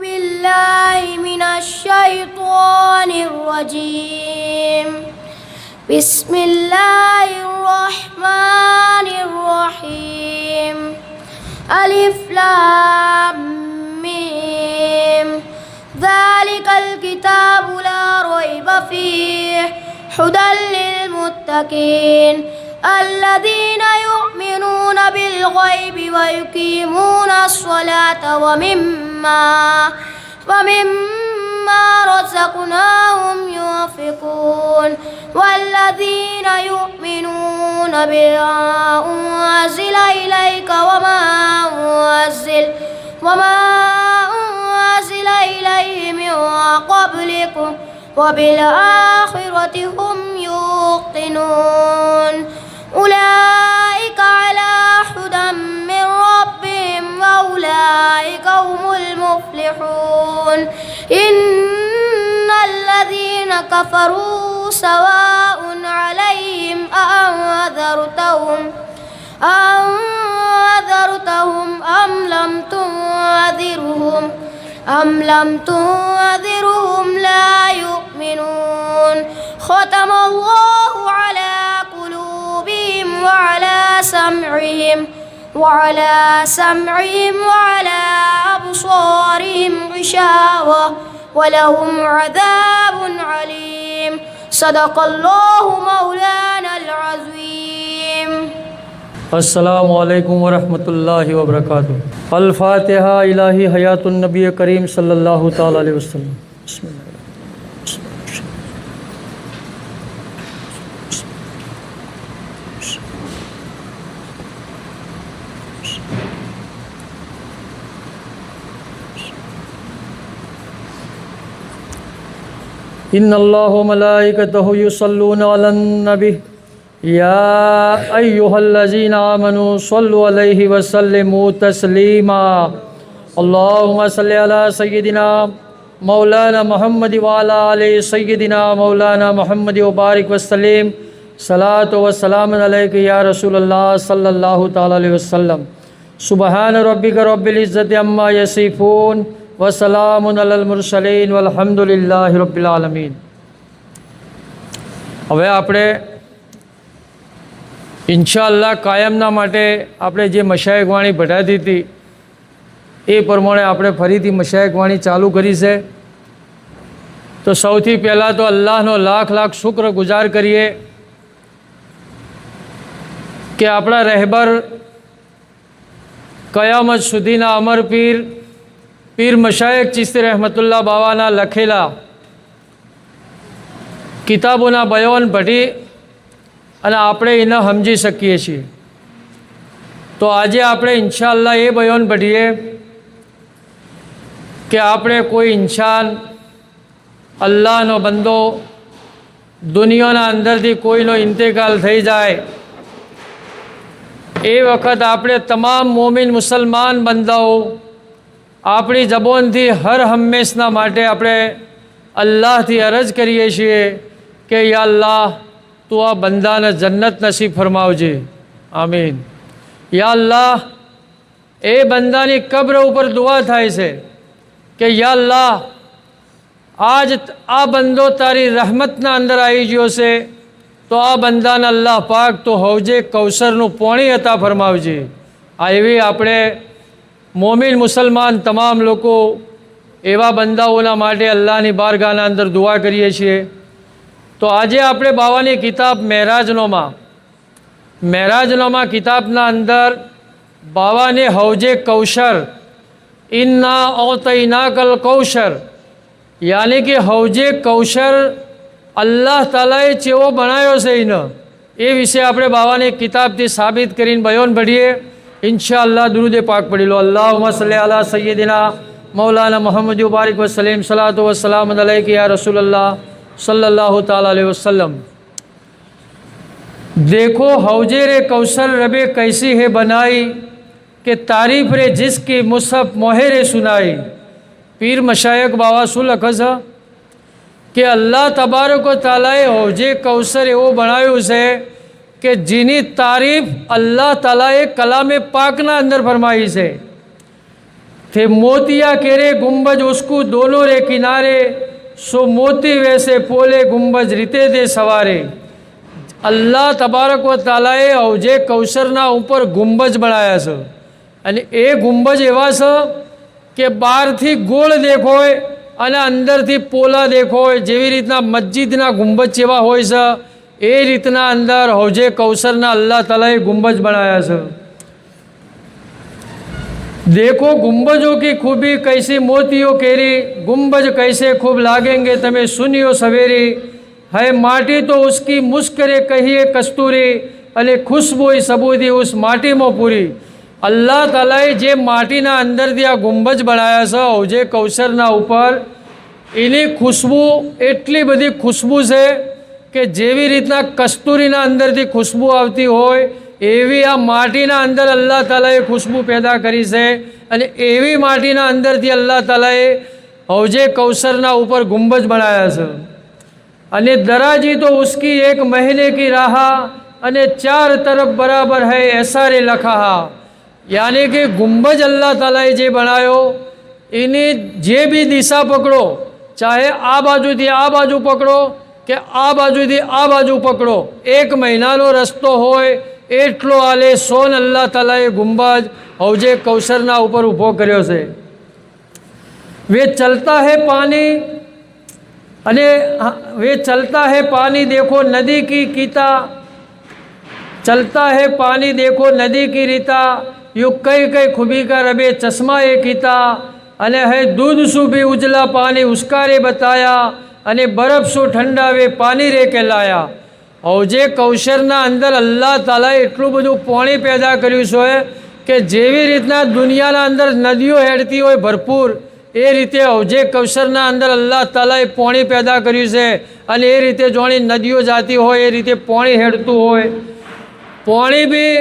بالله من الشيطان الرجيم بسم الله الرحمن الرحيم ألف لام ميم ذلك الكتاب لا ريب فيه هدى للمتقين الذين يؤمنون بالغيب ويقيمون الصلاة ومما رزقناهم ينفقون والذين يؤمنون بما أنزل إليك وما أنزل إليه من قبلكم وبالآخرة هم يوقنون أولئك على هدى من ربهم وأولئك هم المفلحون إن الذين كفروا سواء عليهم أنذرتهم أم لم تنذرهم لا يؤمنون ختم الله على قلوبهم وعلى سمعهم وعلى أبصارهم غشاوة ولهم عذاب عليم صدق الله مولانا العظيم. अस्सलामु अलैकुम वरहमतुल्लाहि वबरकातुहू। अल-फातिहा इलाही हयातुन नबी करीम सल्लल्लाहु ताला अलैहि वसल्लम। इन्नल्लाह व मलाइकतहु युसल्लूना अलन नबी या अय्युहल्लज़ीना आमनू सल्लु अलैहि व सल्लिमू तस्लीमा। अल्लाहुम्मा सल्लि अला सय्यिदिना मौलाना मुहम्मद व अला आलि सय्यिदिना मौलाना मुहम्मद व बारिक व सल्लिम। सलातो व सलाम अलैका या रसूलल्लाह सल्लल्लाहु तआला अलैहि वसल्लम। सुबहान रब्बिका रब्बिल इज्जति अम्मा यसिफून व सलामुन अलल मुरसलीन वल्हम्दुलिल्लाहि रब्बिल आलमीन। હવે આપણે ઇન્શાઅલ્લાહ કાયમના માટે આપણે જે મશાયખ વાણી ભટાતી હતી એ પ્રમાણે આપણે ફરીથી મશાયખ વાણી ચાલુ કરી છે. તો સૌથી પહેલાં તો અલ્લાહનો લાખ લાખ શુક્ર ગુજાર કરીએ કે આપણા રહેબર કયામત સુધીના અમર પીર મશાયખ ચિશ્તી રહેમતુલ્લાહ બાવાના લખેલા કિતાબોના બયાન ભટી અને આપણે એને સમજી શકીએ છીએ. તો આજે આપણે ઇન્શાઅલ્લાહ એ બયાન ભટીએ કે આપણે કોઈ ઇન્સાન અલ્લાહનો બંદો દુનિયાના અંદરથી કોઈનો ઇંતકાલ થઈ જાય એ વખત આપણે તમામ મોમિન મુસલમાન બંદાઓ આપણી જબાનથી હર હંમેશના માટે આપણે અલ્લાહથી અરજ કરીએ છીએ કે યા અલ્લાહ તું આ બંદાને જન્નત નસીબ ફરમાવજે. આમીન. યા અલ્લાહ એ બંદાની કબ્ર ઉપર દુઆ થાય છે કે યા અલ્લાહ આજ આ બંદો તારી રહમતના અંદર આવી ગયો છે તો આ બંદાને અલ્લાહ પાક તો હવજે કૌસરનું પાણી અતા ફરમાવજે. આ એવી આપણે મોમિન મુસલમાન તમામ લોકો એવા બંદાઓના માટે અલ્લાહની બારગાહના અંદર દુઆ કરીએ છીએ. તો આજે આપણે બાવાની કિતાબ મહેરાજનોમાં કિતાબના અંદર બાવાને હવજે કૌશર ઇન્ના ઔતૈનાકલ કૌશર યાની કે હવજે કૌશર અલ્લાહ તાલાએ ચેવો બનાવ્યો છે એને એ વિશે આપણે બાવાની કિતાબથી સાબિત કરીને બયાન ભરીએ. ઇન્શાઅલ્લાહ દરૂદ પાક પડી લો. અલ્લાહુમ્મા સલ્લી અલા સય્યિદિના मौलाना मोहम्मद बारिक वसलीम सलातो वसलाम अलैका या रसूलल्लाह सल्लल्लाहु ताला अलैहि वसल्लम। देखो हौजे रे कौशल रबे कैसी है बनाई कि तारीफ रे जिसकी मुसहफ मोहरे सुनाई। पीर मशायक बाबा शू लखे छे कि अल्लाह तबारक व तालाए हौजे कौशर एवो बनाव्यो छे कि जेनी तारीफ अल्लाह तालाए कलामे पाकना अंदर फरमाई छे। थे मोतिया केरे गुंबज उसको दोनों रे किनारे, सो मोती वैसे पोले गुंबज रीते दे सवारे। अल्लाह तबारक व तालाए अवजे कौशरना ऊपर गुंबज बनाया છે અને એ ગુંબજ એવા છે કે બહારથી ગોળ દેખાય અને અંદરથી પોલા દેખાય। જેવી રીતના મસ્જિદના ગુંબજ જેવા હોય છે એ રીતના અંદર હૌજે કૌશરના અલ્લાહ તાલાએ ગુંબજ બનાયા છે। देखो गुंबजों की खूबी कैसी मोतियों केरी, गुंबज कैसे खूब लागेंगे तमें सुनियो सवेरी। है माटी तो उसकी मुस्करे कहिए कस्तूरी, अने खुशबू सबूदी उस माटी में पूरी। अल्लाह तालाए जे माटीना अंदरथी आ गुंबज बनाया છે હૌજે કૌશરના ઉપર, એની खुशबू એટલી બધી खुशबू છે કે જેવી રીતના કસ્તુરીના અંદરથી खुशबू આવતી હોય એવી આ માટીના અંદર અલ્લાહ તાલાએ खुशबू पैदा કરી છે। અને એવી માટીના અંદરથી અલ્લાહ તાલાએ હૌજે કૌશરના ઉપર ગુંબજ બનાયા છે। અને દરાજી તો उसकी एक महीने की राह, અને चार तरफ बराबर है ऐसा रे लखा। यानी कि गुंबज अल्लाह तालाए जे बनायो एनी जे भी दिशा पकड़ो, चाहे आ बाजूथी आ बाजू पकड़ो के आ बाजूथी आ बाजू पकड़ो, 1 महीनानो रस्तो होय एटलो आले सोन अल्लाह तालाए गुंबज हौजे कौशरना ऊपर ऊभो कर्यो छे। वे चलता है पानी, अने वे चलता है पानी देखो नदी की कीता, चलता है पानी देखो नदी की रीता। यू कई कई खूबी का रबे चश्मा ए कीता, अने है दूध सु भी उजला पानी उसका रे बताया, अने बर्फ सु ठंडा वे पानी रे के लाया। हौजे कौशरना अंदर अल्लाह तालाए एटલું બધું પાણી पैदा કર્યું છે કે જેવી રીતના દુનિયાના અંદર નદીઓ હેડતી હોય ભરપૂર, એ રીતે હૌજે કૌશરના અંદર અલ્લાહ તાલાએ પાણી पैदा કર્યું છે। અને એ રીતે જોણી નદીઓ જાતી હોય એ રીતે પાણી હેડતું હોય। પાણી બી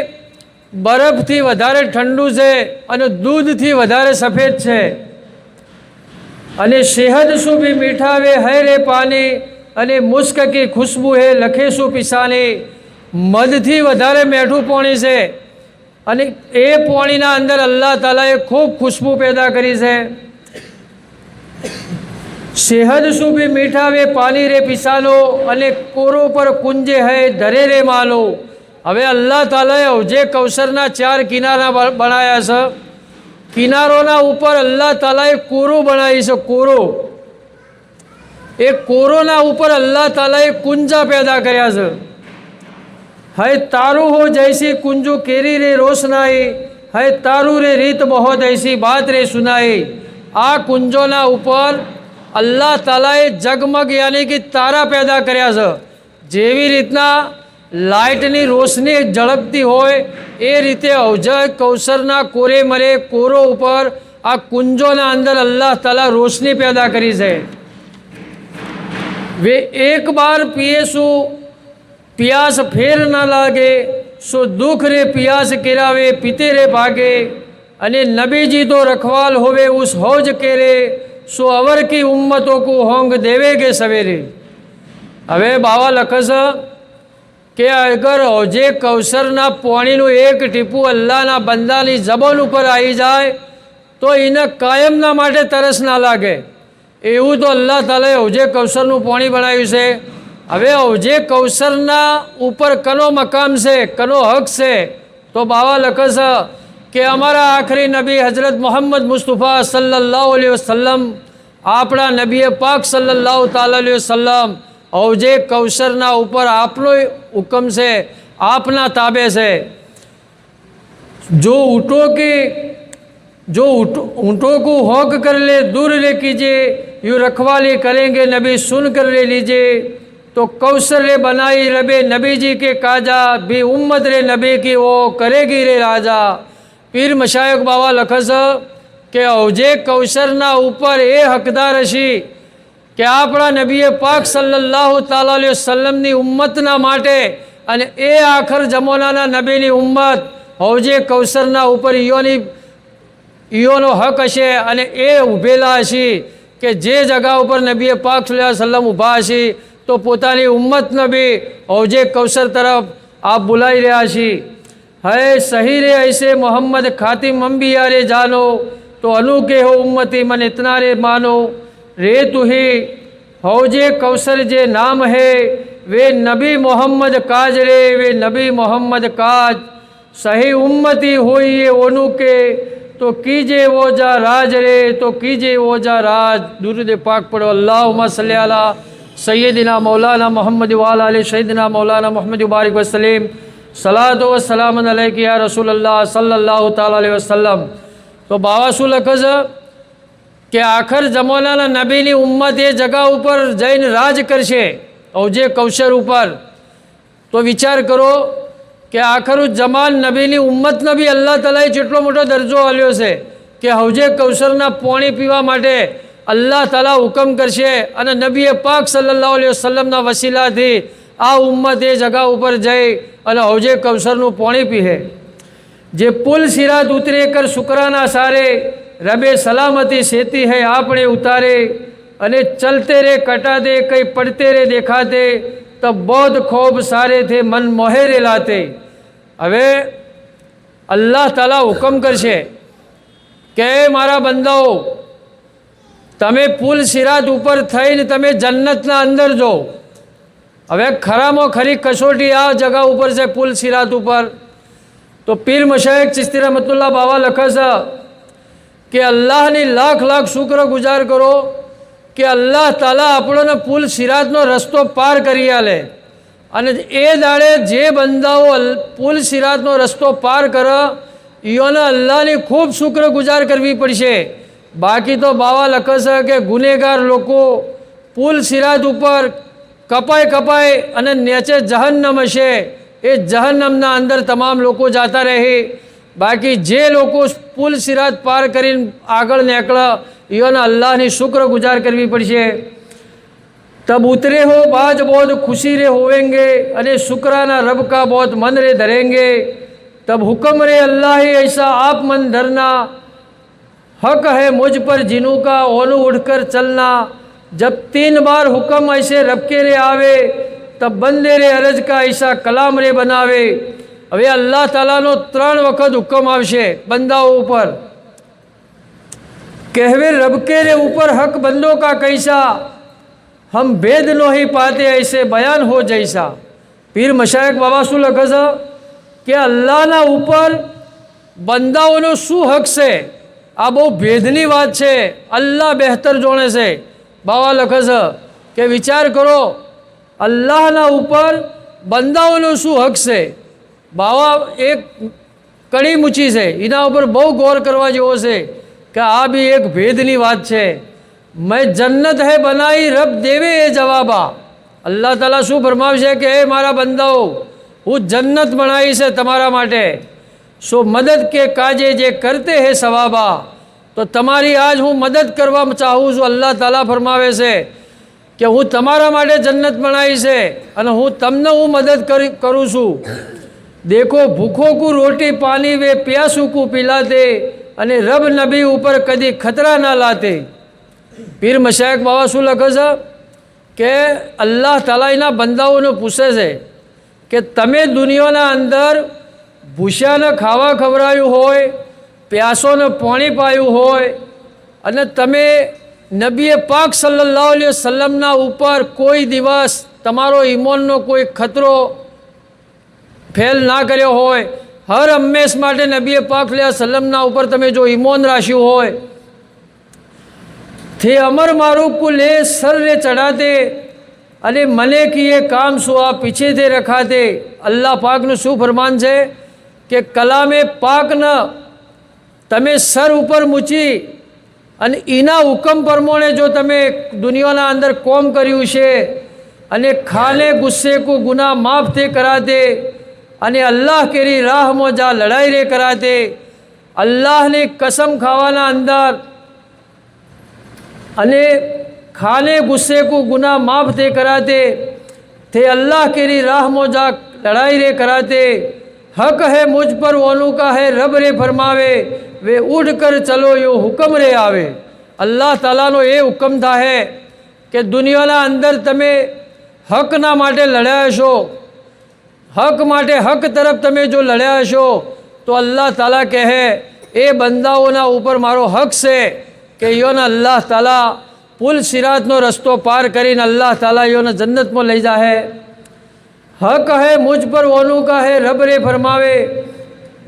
બરફથી વધારે ઠંડુ છે અને દૂધથી વધારે સફેદ છે। અને શહેદ શું બી મીઠાવે હૈ રે પાણી, અને મુસ્ક की खुशबू है लखे सु पिसाने। मधથી વધારે મીઠું પાણી છે અને એ પાણીના અંદર અલ્લાહ તાલાએ ખૂબ खुशबू पैदा કરી છે। શહેદ સુ બી મીઠાવે પાણી રે પિસાનો, અને કોરો પર કુંજે હૈ ધરે રે માલો। હવે અલ્લાહ તાલાએ હૌજે કૌશરના 4 કિનારા બનાવ્યા છે। કિનારોના ઉપર અલ્લાહ તાલાએ કોરો બનાવી છે, કોરો। एक कोरोना ऊपर अल्लाह तालाए कुंजा पैदा कर्या छे। है तारू हो जैसी कुंजू केरी रे रोशनाई, है तारू रे रीत बहुत ऐसी बात रे सुनाई। आ कुंजोना ऊपर अल्लाह तालाए जगमग यानी कि तारा पैदा कर्या छे। जेवी रीतना लाइटनी रोशनी झळकती होय ए रीते हौजे कौशरना कोरे मरे कोरो ऊपर आ कुंजोना अंदर अल्लाह ताला रोशनी पैदा करी छे। वे एक बार पिए सो प्यास फेर ना लागे, सो दुख रे प्यास किरावे पीते रे भागे। अने नबी जी तो रखवाल होवे उस हौज के रे, सो अवर की उम्मतों को होंग देवेगे सवेरे। हवे बाबा लखे छे के अगर हौजे कौशरना पाणीनुं एक टीपू अल्लाहना बंदानी जबान उपर आई जाए तो इने कायमना माटे तरस ना लागे। એવું તો અલ્લાહ તાલાએ હૌજે કૌશરનું પાણી બનાવ્યું છે। હવે હૌજે કૌશરના ઉપર કનો મકામ છે, કનો હક છે, તો બાવા લખે છે કે અમારા આખરી નબી હજરત મોહમ્મદ મુસ્તફા સલ્લલ્લાહુ અલૈહિ વસલ્લમ, આપણા નબીએ પાક સલ્લલ્લાહુ તાલા અલૈહિ વસલ્લમ હૌજે કૌશરના ઉપર આપનો હુકમ છે, આપના તાબે છે। जो ऊँटों को हौक कर ले दूर ले कीजिए, यूँ रखवाली करेंगे नबी सुन कर ले लीजिए। तो कौशर रे बनाई रबे नबी जी के काजा, भी उम्मत रे नबी की वो करेगी रे राजा। पीर मशायक बाबा लखे छे के हौजे कौशरना ऊपर ए हकदार हशी के आपणा नबीए पाक सल्लल्लाहु ताला अलैहि वसल्लमनी उम्मतना माटे अने ए आखर जमानाना नबीनी उम्मत हौजे कौशरना ऊपर ઈઓનો હક હશે અને એ ઊભેલા હશે કે જે જગા ઉપર નબીએ પાક સલ્લલ્લાહુ અલૈહિ વસલ્લમ ઊભા હશે તો પોતાની ઉમ્મતને બી હૌજે કૌશર તરફ આપ બોલાવી રહ્યા છે। હે સહી રે ऐसे मोहम्मद खातिम अंबिया रे जानो, तो अनूके हो उम्मती मन इतना रे मानो रे तू ही हौजे कौसर जे नाम है वे नबी मोहम्मद काज रे वे नबी मोहम्मद काज सही उम्मती हुई ये ओनू के तो कीजे वो जा राज रे तो कीजे वो जा राज। दुरूद पाक पढ़ो। अल्लाहुम्मा सल्ली अला सैयदिना मौलाना मोहम्मद वाला अली सैयदिना मौलाना मोहम्मद बारिक वसलीम सलातो व सलाम अलैका या रसूल अल्लाह सल्लल्लाहु ताला अलैहि वसल्लम। तो बावासु लखज કે આખર જમાનાના નબીની ઉમ્મત એ જગા ઉપર જઈને રાજ કરશે અવજે કૌશર ઉપર। તો વિચાર કરો કે આખરું જમાન નબીની ઉમ્મતને બી અલ્લાહ તાલાએ જેટલો મોટો દરજ્જો આપ્યો છે કે હવજે કૌશરના પાણી પીવા માટે અલ્લાહ તાલા હુકમ કરશે અને નબીએ પાક સલ્લલ્લાહુ અલૈહિ વસલ્લમના વસીલાથી આ ઉમ્મત એ જગા ઉપર જઈ અને હવજે કૌશરનું પાણી પીએ। જે પુલ સિરાત ઉતરે કર શુક્રાના સારે रबे सलामती सेती है आपने उतारे अने चलते रे कटा दे कई पड़ते रे देखाते तब बहुत खूब सारे थे मन मोहेरे लाते। हवे अल्लाह ताला हुकम करशे के मारा बंदाओ तमे पुल सिरात ऊपर थईने तमे जन्नतना अंदर जो। हवे खरामो खरी कसोटी आ जगह ऊपर से पुल सिरात ऊपर। तो पीर मशाइख चिश्ती रहमतुल्लाह बाबा लखस कि अल्लाह ने लाख लाख शुक्र गुजार करो कि अल्लाह ताला આપણોને પુલ સિરાતનો રસ્તો પાર કરી આલે અને એ દાડે જે બંદાઓ પુલ સિરાતનો રસ્તો પાર કરે ઈઓને અલ્લાહની ખૂબ શુક્ર ગુજાર કરવી પડશે। બાકી તો બાવા લખે છે કે ગુનેગાર લોકો પુલ સિરાત ઉપર કપાય કપાય અને નીચે જહન્નમ હશે એ જહન્નમના અંદર તમામ લોકો જાતા રહે। बाकी जे लोग पुल सिरात पार कर आगळ निकला योने अल्लाह ने शुक्र गुजार करवी पड़शे। तब उतरे हो बाज बहुत खुशी रे होवेंगे अने शुक्राना रब का बहुत मन रे धरेंगे। तब हुक्म रे अल्लाह ऐसा आप मन धरना हक है मुझ पर जिनू का ओनू उठकर चलना। जब 3 बार हुक्म ऐसे रब के रे आवे तब बंदे रे अरज का ऐसा कलाम रे बनावे। હવે અલ્લાહ તાલાનો 3 વખત હુકમ આવશે બંદાઓ ઉપર કહેવે રબ के रे ऊपर हक बंदों का कैसा हम भेद नो ही पाते ऐसे बयान हो जैसा। पीर मशाइख बाबा शू लखे છે કે અલ્લાહના ઉપર બંદાઓનો શું હક છે આ બહુ ભેદની વાત છે અલ્લાહ બહેતર જોણે છે। બાબા લખે છે કે વિચાર કરો અલ્લાહના ઉપર બંદાઓનો શું હક છે। बाबा एक कड़ी मूची है इना पर बहु गौर करवा जेवो छे कि आ भी एक भेदनी बात है। मैं जन्नत है बनाई रब देवे ए जवाबा। अल्लाह ताला शू फरमावशे कि हे मारा बंदाओ हूँ जन्नत बनाई से तमारा माटे सो मदद के काजे जे करते है सवाबा। तो तमारी आज हूँ मदद करवा चाहूँ छूँ। अल्लाह ताला फरमावे से कि हूँ तमारा माटे जन्नत बनाई से अने हूँ तमने हूँ मदद करूँ छूँ। देखो भूखों को रोटी पानी वे प्यासों को पिलाते अने रब नबी ऊपर कदी खतरा ना लाते। पीर मशाइख बाबा शू लखे છે કે અલ્લાહ તાલા એના બંદાઓને પૂછે છે કે તમે દુનિયાના અંદર ભૂસ્યાને ખાવા ખવડાવ્યું હોય પ્યાસોને પાણી પાયું હોય અને તમે નબીએ પાક સલ્લલ્લાહુ અલૈહિ વસલ્લમના ઉપર કોઈ દિવસ તમારો ઈમાનનો કોઈ ખતરો फेल ना कर्यो होय हर हमेश माटे नबी पाक सल्लमना ऊपर तमे जो ईमान राख्यो होय थे अमर मारूफ को ले सर रे चढ़ाते अने मने की ये काम सो आप पीछे थे रखाते। अल्लाह पाक नु शू फरमान है कि कलामे पाक न तमे सर ऊपर मूची अने इना हुकम प्रमाणे जो तमे दुनियाना अंदर कोम कर्यु छे अने खाने गुस्से को गुनाह माफ थे कराते अने अल्लाह केरी राह में जा लड़ाई रे कराते। अल्लाह ने कसम खावाना अंदर अने खाने गुस्से को गुनाह माफ थे कराते थे अल्लाह केरी राह में जा लड़ाई रे कराते। हक है मुझ पर ओनू का है रब रे फरमावे वे उठ कर चलो यो हुक्म रे आवे। अल्लाह ताला नो ये हुक्म था है कि दुनियाना अंदर तमे हक ना माटे लड़्या छो हक माटे हक तरफ तमे जो लड़्या छो तो अल्लाह ताला कहे એ બંદાઓના ઉપર મારો હક છે કે યોને અલ્લાહ તાલા પુલ સિરાતનો રસ્તો પાર કરીને અલ્લાહ તાલા યોને જન્નતમાં લઈ જાહે। हक है मुझ पर ओनू का है रब रे फरमावे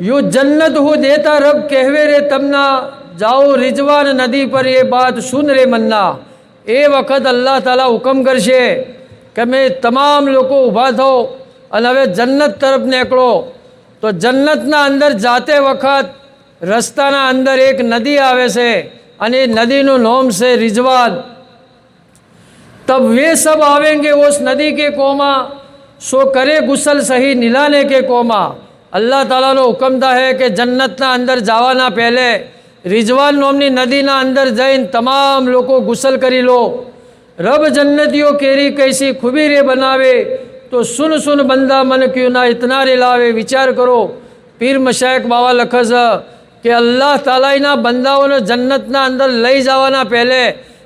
यू जन्नत हूँ देता रब कहवे रे तमना जाओ रिजवान नदी पर ये बात सुन रे मन्ना। ए वक्त अल्लाह ताला हुक्म करशे कि मैं तमाम लोग ऊभा थो अने हवे जन्नत तरफ निकलो। तो जन्नतना अंदर जाते वक्त रस्ताना अंदर एक नदी आवे से अने नदीनु नाम से रिजवान। तब वे सब आवेंगे उस नदी के कोमा सो करे गुसल सही निलाने के कोमा। अल्लाह ताला नो हुक्म था है कि जन्नतना अंदर जावाना पहले रिजवान नामनी नदीना अंदर जईने तमाम लोगों गुसल करी लो। रब जन्नतियों केरी कैसी खूबी रे बनावे तो सुन सुन बंदा मन क्यों ना इतना रे लावे। विचार करो पीर मशाइख बाबा लखज कि अल्लाह तालाना बंदाओं ने जन्नतना अंदर लई जावाना पहले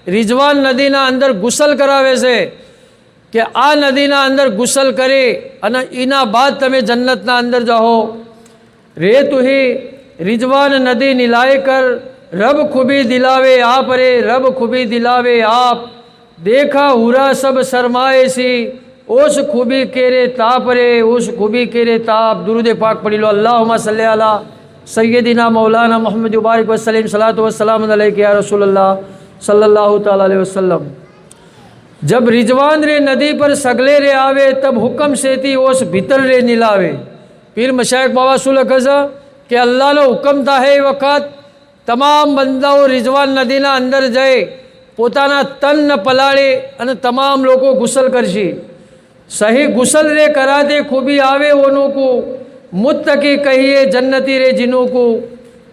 रिजवान नदीना अंदर गुसल करावे से कि आ नदीना अंदर गुसल करे अने इना बाद तमे जन्नतना अंदर जाओ। रे तू ही रिजवान नदी निलाए कर रब खूबी दिलावे आप रे रब खूबी दिलावे आप। देखा हुरा सब शर्माए सी ओस खूबी केरे ताप रे ओस खूबी केरे ताप। दुरूद पाक पढ़ी लो। अल्लाहुम्मा सल्ली अला सय्यदिना मौलाना मुहम्मद बारिक वसल्लम सलातो वस्सलाम अलैका या रसूल अल्लाह सल्लल्लाहु ताला अलैहि वसल्लम। जब रिजवान रे नदी पर सगले रे आवे तब हुक्म सेती ओस भीतर रे निलावे। पीर मशाइख बाबा सुलखज कि अल्लाह नो हुक्म था है वक़्त तमाम बंदाओ रिजवान नदीना अंदर जाए पोताना तन न पलाड़े अने तमाम लोगों गुसल करशी। सही गुसल रे कराते खूबी आवे ओनों को मुत्तकी कहिए जन्नती रे जिनों को।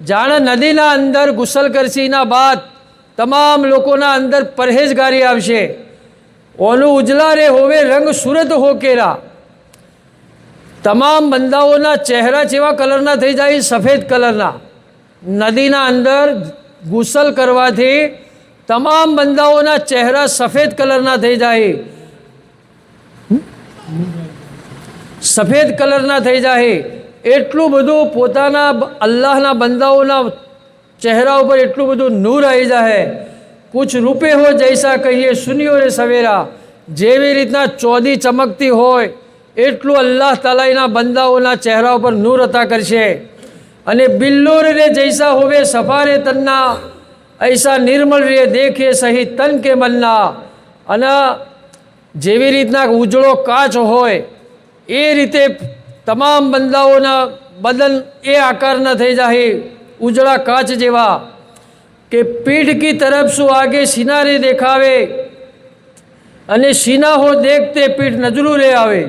जान नदीना अंदर गुसल करशी ना बाद तमाम लोगों ना अंदर परहेजगारी आवशे। ओनू उजला रे होवे रंग सूरत हो केरा। तमाम बंदाओना चेहरा चेवा कलरना थई जाए सफ़ेद कलरना। नदीना अंदर गुसल करवाथी तमाम बंदाओना चेहरा सफ़ेद कलरना थई जाए सफ़ेद कलरना थई जाए। एटलू बधु पोताना अल्लाहना बंदाओना चेहरा पर एटलू बधु नूर आई जाए। कुछ रूपे हो जैसा कहिए सुनियो रे सवेरा। जेवी रीतना चौदी चमकती होय एटलू अल्लाह तालाना बंदाओना चेहरा पर नूर अता करशे। अने बिल्लोर रे जैसा होवे सफारे तन्ना ऐसा निर्मल रे देखे सही तन के मन्ना। अने जेवी रीतना उजळो काच होय ए रीते तमाम बंदाओना बदन ए आकारना थई जाए उजळा काच जेवा कि पीठ की तरफ सु आगे सीना रे देखावे अने सीना हो देखते पीठ नजरू रे आवे।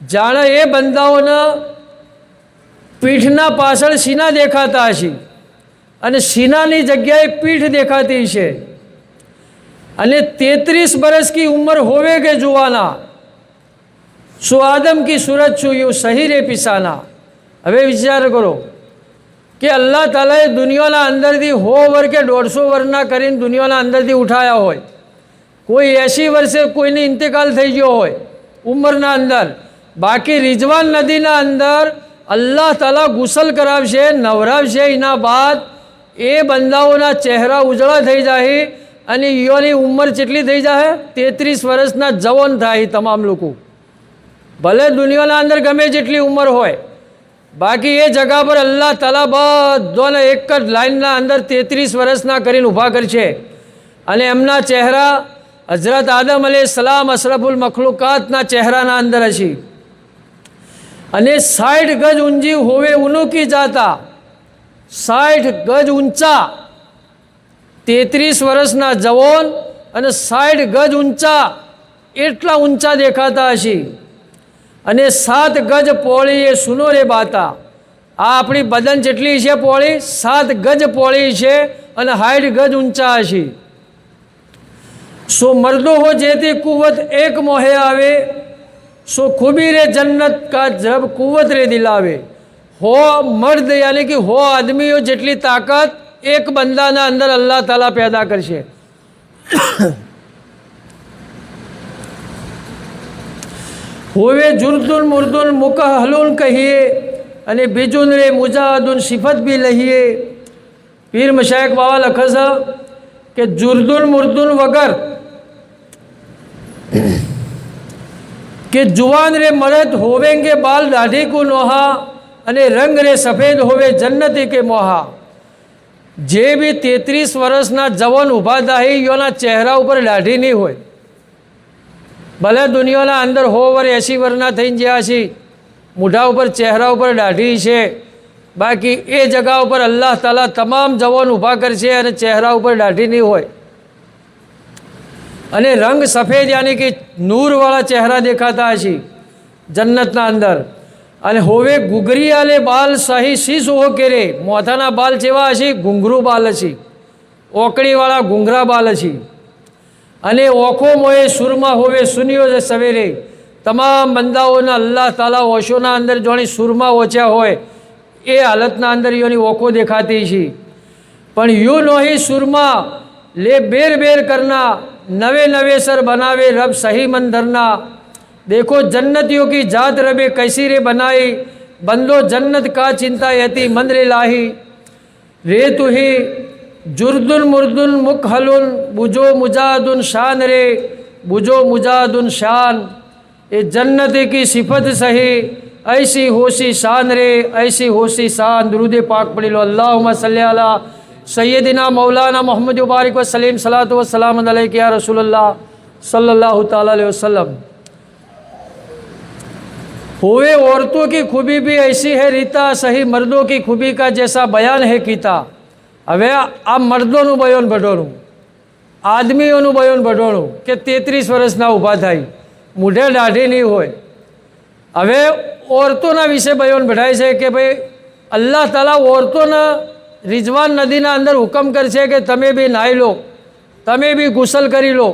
जाने ए बंदाओना पीठना पाछळ सीना देखाता हशे अने सीनानी जग्याए पीठ देखाती छे। अने 33 बरस की उम्र होवे के जुवाना सो आदम की सूरत छू यू सही रे पिसाना। हवे विचार करो कि अल्लाह तालाए दुनियाना अंदर थी 100 वर के 150 वरना करीने दुनियाना अंदर थी उठाया होय। कोई 80 वर्षे कोईने इंतकाल थई गयो होय उम्रना अंदर। बाकी रिजवान नदीना अंदर अल्लाह ताला गुसल करावशे नवरावशे। इना बाद ए बंदाओना चेहरा उजळा थई जाए अने योनी उम्र चेटली थई जाए 33 वर्षना जवान थाय तमाम लोको। भले दुनियाना अंदर गमे जेटली उम्र होय बाकी ये जगह पर अल्लाह ताला बधाने एक ज लाइनना अंदर 33 वर्षना करीने ऊभा करशे। अने एमना चेहरा हजरत आदम अलैहिस्सलाम अशरफुल मखलूकातना चेहराना अंदर हशे। अने 60 गज ऊंची होवे उनुकी जाता 60 गज ऊंचा 33 वर्षना जवान अने 60 गज ऊंचा एटला ऊंचा देखाता हशे। अने 7 गज पौड़ी ए सुनो रे बाता। आ अपनी बदन जेटली छे पौड़ी 7 गज पौड़ी छे अने 60 गज ऊंचा हशे। सो मर्दो हो जेती कुवत एक मोहे आवे सो खूबी रे जन्नत का जब कुवत रे दिलावे। हो मर्द यानी कि हो आदमी हो जेटली ताकत एक बंदाना अंदर अल्लाह ताला पैदा करशे। होवे जुर्दुन मुर्दुन मुकहलुन कहिए અને બીજું રે મુજાહદુન સિફત બી લઈએ. પીર મશાયક બાવા લખે છે કે જુર્દુન મુર્દુન વગર કે જુવાન રે મરદ હોવેંગે બાલ દાઢી કો નોહા અને રંગ રે સફેદ હોવે જન્નતી કે મોહા. જે બી 33 વર્ષના જવાન ઊભા થાય એના ચહેરા ઉપર દાઢી નહીં હોય. ભલે દુનિયાના અંદર 100 વર્ષ 80 વર્ષના થઈને જ્યાં છે મોઢા ઉપર ચહેરા ઉપર દાઢી છે, બાકી એ જગા ઉપર અલ્લાહ તાલા તમામ જવાન ઊભા કરશે અને ચહેરા ઉપર દાઢી નહીં હોય. અને રંગ સફેદ યાની કે નૂરવાળા ચહેરા દેખાતા હશે જન્નતના અંદર. અને હોવે ગુગરિયાલે બાલ સહી શીશ હો કેરે, મોથાના બાલ જેવા હશે ઘૂંઘરું બાલ હશે, ઓકળીવાળા ઘૂંઘરા બાલ હશે. અને ઓખો મોએ સુરમાં હોવે સુનિયો છે સવેરે. તમામ બંદાઓના અલ્લાહ તાલા ઓશોના અંદર જોણી સુરમાં ઓછા હોય એ હાલતના અંદર યોની ઓખો દેખાતી છે. પણ યુ નોહી સુરમાં લે બેર બેર કરના, નવે નવે સર બનાવે રબ સહી મંદરના. देखो जन्नतियों की जात रबे कैसी रे बनाई, बंदो जन्नत का चिंता यती मन रे लाही. रे तुही जुर्दुन मुर्दुन मुखहलुन बुझो मुजादुन शान रे, बुझो मुजादुन शान. ये जन्नत की सिफत सही ऐसी होशी शान रे, ऐसी होशी शान. दुरूद पाक पढ़ी लो. अल्लाहुम्मा सल्ली अला सैयदिना मौलाना मोहम्मद बारिक वसलीम सलात वसलाम अलैका या रसूलल्लाह सल्लल्लाहु ताला अलैहि वसल्लम. हुए औरतों की खूबी भी ऐसी है रीता, सही मर्दों की खूबी का जैसा बयान है कीता. હવે આ મર્દોનું બયાન બઢોણું, આદમીઓનું બયાન બઢોણું કે 33 વર્ષના ઊભા થાય, મૂઢે દાઢી નહીં હોય. હવે औरतोના વિશે બયાન બઢાય છે કે ભાઈ અલ્લાહ તાલા औरतोના રિઝવાન નદીના અંદર હુકમ કરશે કે તમે બી નાહી લો, તમે બી ગુસલ કરી લો.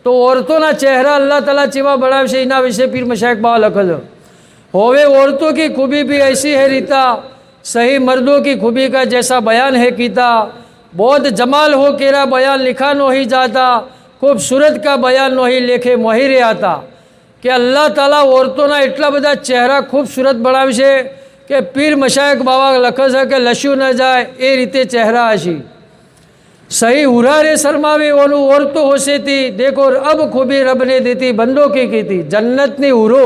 તો औरतोના ચહેરા અલ્લાહ તાલા ચેવા બનાવશે એના વિશે પીર મશાયક બાવા લખે છે. होवे औरतों की खूबी भी ऐसी है रीता, सही मर्दों की खूबी का जैसा बयान है कीता. बहुत जमाल हो केरा बयान लिखा नो ही जाता, खूबसूरत का बयान नो ही लेखे मोहिरे आता. કે અલ્લાહ તાલા औरतोના એટલા બધા ચહેરા ખૂબસૂરત બનાવશે કે પીર મશાયક બાવા લખે છે કે લસ્યું ન જાય એ રીતે ચહેરા હશે. સહી હુરારે શરમાવે ઓલું औरतों હોશે તી, દેખો અબ ખૂબી રબને દેતી બંદો કી કીધી. જન્નતની હુરો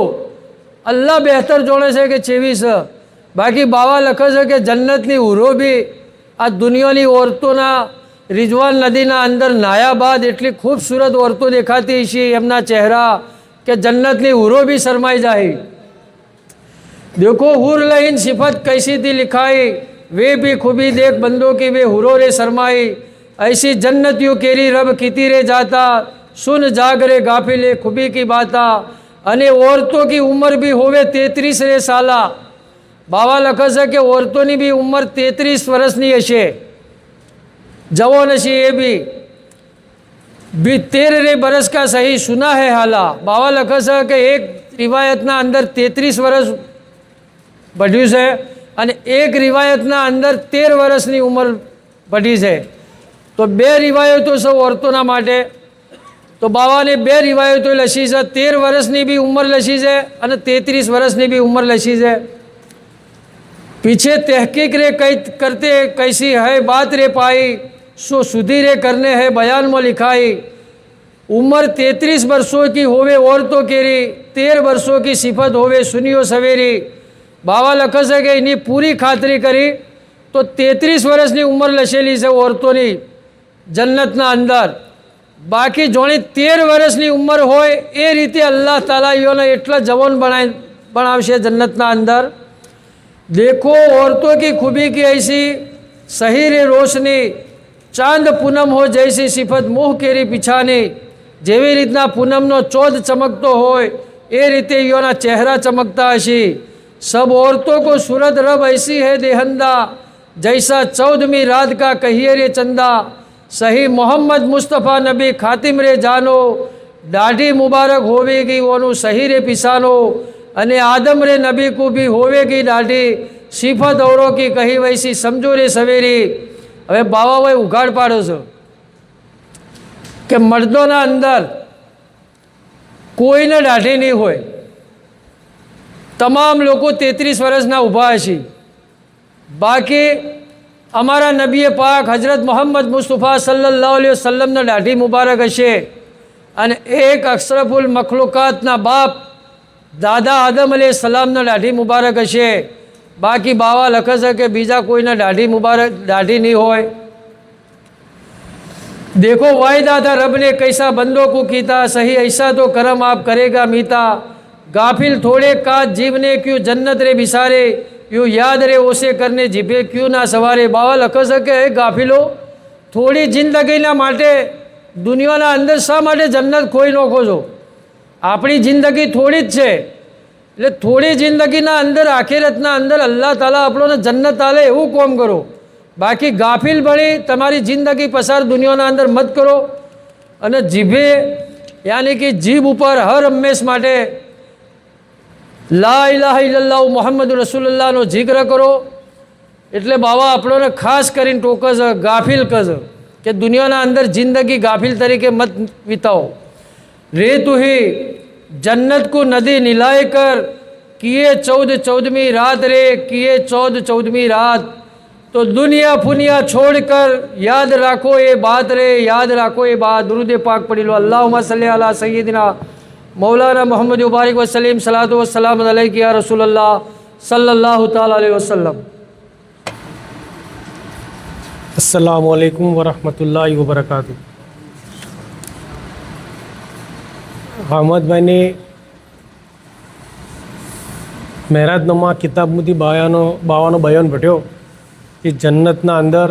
અલ્લાહ બહેતર જોડે છે કે 26. બાકી બાવા લખે છે કે જન્નતની હુરો બી આ દુનિયાની औरतोના રિઝવાન નદીના અંદર નાયા બાદ એટલી ખૂબસૂરત औरतों દેખાતી છે એમના ચહેરા કે જન્નતની હુરો બી શરમાઈ જાય. देखो हुर लहीन सिफत कैसी थी लिखाई, वे भी खूबी देख बंदों की वे हुरो रे शरमाई. ऐसी जन्नतियों केरी रब कीती रे जाता, सुन जाग रे गाफिले खूबी की बाता. અને औरतों की उम्र भी होवे 33 रे साला. बाबा लखे છે કે औरतोंની બી ઉંમર 33 વર્ષની હશે, જવાન હશે. એ બી 13 રે બરસ કા સહી સુના હે હાલા. બાબા લખે છે કે એક રિવાયતના અંદર 33 વર્ષ बढ़્યું છે અને એક રિવાયતના અંદર 13 વર્ષની ઉંમર बढ़ી છે. તો બે રિવાયતો છે औरतोના માટે. તો બાવાને બે રિવાયતો લખી છે, 13 વર્ષની બી ઉંમર લખી છે અને 33 વર્ષની બી ઉંમર લખી છે. पीछे तहकीक रे कई करते कैसी है बात रे पाई, सो सुधी रे करने है बयान में लिखाई. उम्र 33 वर्षों की होवे औरतों केरी, 13 वर्षों की सिफत होवे सुनियो सवेरी. बाबा लखे છે કે એની પૂરી ખાતરી કરી તો 33 વર્ષની ઉંમર લખેલી છે औरतोની જન્નતના અંદર. બાકી જોણી 13 વર્ષની ઉંમર હોય એ રીતે અલ્લાહ તાલા યોને એટલા જવાન બનાવશે જન્નતના અંદર. देखो औरतों की खूबी की ऐसी सही रे रोशनी, चांद पूनम हो जैसी सिफत मुँह केरी पिछानी. જેવી રીતના પૂનમનો ચોદ ચમકતો હોય એ રીતે યોના ચહેરા ચમકતા હશે. सब औरतों को सूरत रब ऐसी है देहंदा, जैसा 14वीं रात का कहिए रे चंदा. सही मोहम्मद मुस्तफ़ा नबी खातिम रे जानो, दाढ़ी मुबारक होवेगी ओनु सही रे पिसानो. અને આદમ રે નબી કો ભી હોવેગી દાઢી, સિફત ઔરો કી કહી વૈસી સમજો રે સવેરી. હવે બાવાઓએ ઉઘાડ પાડો છો કે મર્દોના અંદર કોઈને દાઢી નહીં હોય તમામ લોકો 33 વર્ષના ઊભા હશે. બાકી અમારા નબીએ પાક હજરત મોહમ્મદ મુસ્તફા સલ્લલ્લાહુ અલૈહિ વસલ્લમના દાઢી મુબારક હશે અને એક અશરફુલ મખલુકાતના બાપ દાદા આદમ અલૈહિ સલામના દાઢી મુબારક હશે. બાકી બાવા લખે છે કે બીજા કોઈના દાઢી મુબારક દાઢી નહીં હોય. देखो वायदा था रब ने कैसा बंदों को कीता, सही ऐसा तो करम आप करेगा मीता. गाफिल थोड़े काज जीवने क्यों जन्नत रे बिसारे, यूँ याद रे ओसे करने जीभे क्यों ना सवारे. बाबा લખે છે કે ગાફિલો થોડી જિંદગીના માટે દુનિયાના અંદર શા માટે જન્નત ખોઈ નાખો છો? આપણી જિંદગી થોડી જ છે, એટલે થોડી જિંદગીના અંદર આખિરતના અંદર અલ્લાહ તાલા આપણને જન્નત આલે એવું કોમ કરો. બાકી ગાફિલ બની તમારી જિંદગી પસાર દુનિયાના અંદર મત કરો અને જીભે યાની કે જીભ ઉપર હર હંમેશ માટે લા ઇલાહા ઇલ્લલ્લાહ મુહમ્મદ રસૂલુલ્લાહનો જિક્ર કરો. એટલે બાવા આપણને ખાસ કરીને ટોકસ ગાફિલ કસ કે દુનિયાના અંદર જિંદગી ગાફિલ તરીકે મત વિતાઓ. રે તુહી જન્નત કો નદી નિલાય કર, કિએ 14वीं रात रे, किए 14वीं रात. तो दुनिया फुनिया छोड़ कर याद रखो ये बात रे, याद रखो ये बात. दुरूद पाक पढ़ी लो. अल्लाहुम्मा सल्ली अला सय्यदिना मौलाना मोहम्मद मुबारक वसलीम सलातो वस्सलाम अलैका या रसूलल्लाह सल्लल्लाहु ताला अलैहि वसल्लम. अस्सलामु अलैकुम वरहमतुल्लाहि वबरकातुहू. અહમદભાઈને મહેરાજનામા કિતાબમાંથી બાવાનો બયાન ભટ્યો કે જન્નતના અંદર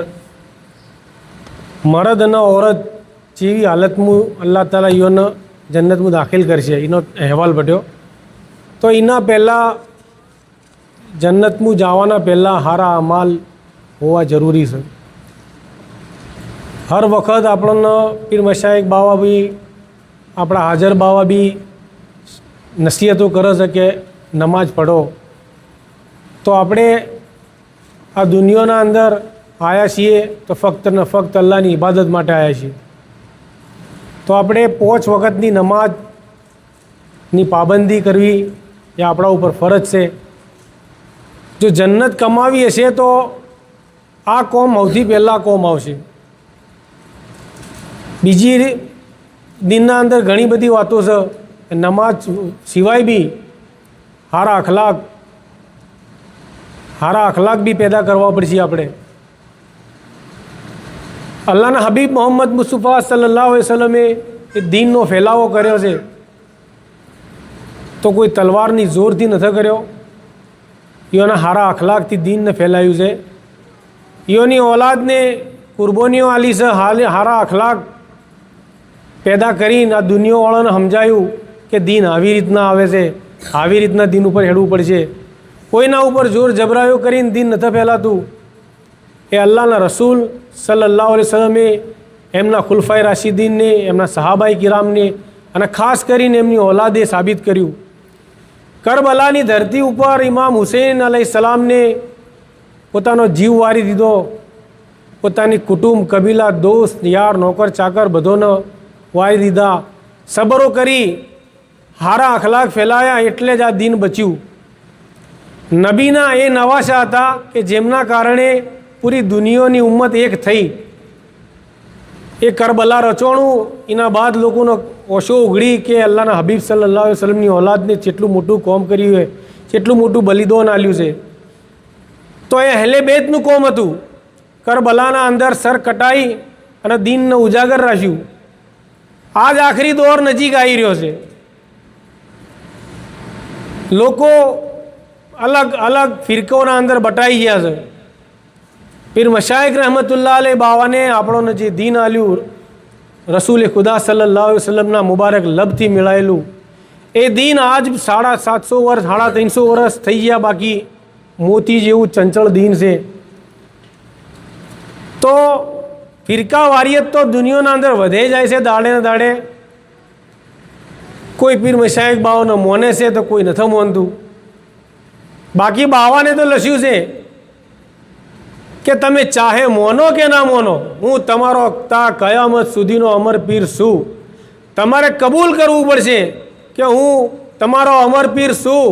મરદ અને औरत જેવી હાલતમાં અલ્લાહ તાલા ઈઓને જન્નતમાં દાખિલ કરશે એનો અહેવાલ ભટ્યો. તો એના પહેલાં જન્નતમાં જવાના પહેલાં સારા અમાલ હોવા જરૂરી છે. હર વખત આપણને પીર મશાઇખ બાવા બી આપણા હાજર બાવા બી નસીહતો કરે છે કે નમાજ પઢો. તો આપણે આ દુનિયાના અંદર આવ્યા છીએ તો ફક્ત ને ફક્ત અલ્લાહની ઇબાદત માટે આવ્યા છીએ. તો આપણે 5 વખતની નમાજની પાબંદી કરવી એ આપણા ઉપર ફરજ છે. જો જન્નત કમાવી હશે તો આ કોમ સૌથી પહેલાં કોમ આવશે. બીજી દિનના અંદર ઘણી બધી વાતો છે. નમાજ સિવાય બી સારા અખલાક બી પેદા કરવા પડશે. આપણે અલ્લાહના હબીબ મોહમ્મદ મુસ્તફા સલ્લલ્લાહુ અલૈહિ વસલ્લમે એ દીનનો ફેલાવો કર્યો છે તો કોઈ તલવારની જોરથી નથી કર્યો. એઓના સારા અખલાકથી દીનને ફેલાયું છે. એઓની ઓલાદને કુરબાનીઓ આલી છે. સારા અખલાક પેદા કરીને આ દુનિયાવાળાને સમજાયું કે દીન આવી રીતના આવે છે, આવી રીતના દીન ઉપર હેડવું પડશે. કોઈના ઉપર જોર જબરાયો કરીને દીન નથી ફેલાતું. એ અલ્લાહના રસૂલ સલ્લલ્લાહુ અલૈહિ વસલ્લમે એમના ખુલફાએ રાશિદીનને, એમના સહાબાઈ કિરામને અને ખાસ કરીને એમની ઓલાદે સાબિત કર્યું. કરબલાની ધરતી ઉપર ઇમામ હુસૈન અલૈહિસ્સલામને પોતાનો જીવ વારી દીધો. પોતાની કુટુંબ, કબીલા, દોસ્ત, યાર, નોકર, ચાકર બધોને વારી દીધા. સબરો કરી સારા અખલાક ફેલાયા એટલે જ આ દીન બચ્યું. નબીના એ નવાશા હતા કે જેમના કારણે પૂરી દુનિયાની ઉમ્મત એક થઈ. એ કરબલા રચોણું એના બાદ લોકોનો ઓશો ઉઘડી કે અલ્લાહના હબીબ સલ્લલ્લાહુ અલૈહિ વસલ્લમની ઓલાદને જેટલું મોટું કોમ કર્યું હોય, જેટલું મોટું બલિદાન આલ્યું છે. તો એ અહેલે બેતનું કોમ હતું. કરબલાના અંદર સર કટાઈ અને દીનને ઉજાગર રાખ્યું. આજ આખરી દોર નજીક આવી રહ્યો છે. લોકો અલગ અલગ ફિરકોના અંદર બટાઈ ગયા છે. પીર મશાઇખ રહમતુલ્લાહ અલૈહ બાવાને આપણોને જે દીન આલ્યું રસૂલ ખુદા સલ્લલ્લાહુ અલૈહિ વસલ્લમના મુબારક લબથી મેળાયેલું એ દીન આજ 750 વર્ષ 350 વર્ષ થઈ ગયા. બાકી મોતી જેવું ચંચળ દીન છે. તો ફિરકા વારિયત તો દુનિયાના અંદર વધે જાય છે દાડે ને દાડે. કોઈ પીર મશાઇખ બાવાને મોને છે તો કોઈ નથી મોનતું. બાકી બાવાને તો લસ્યું છે કે તમે ચાહે મોનો કે ના મોનો, હું તમારો તા કયામત સુધીનો અમર પીર છું. તમારે કબૂલ કરવું પડશે કે હું તમારો અમર પીર છું.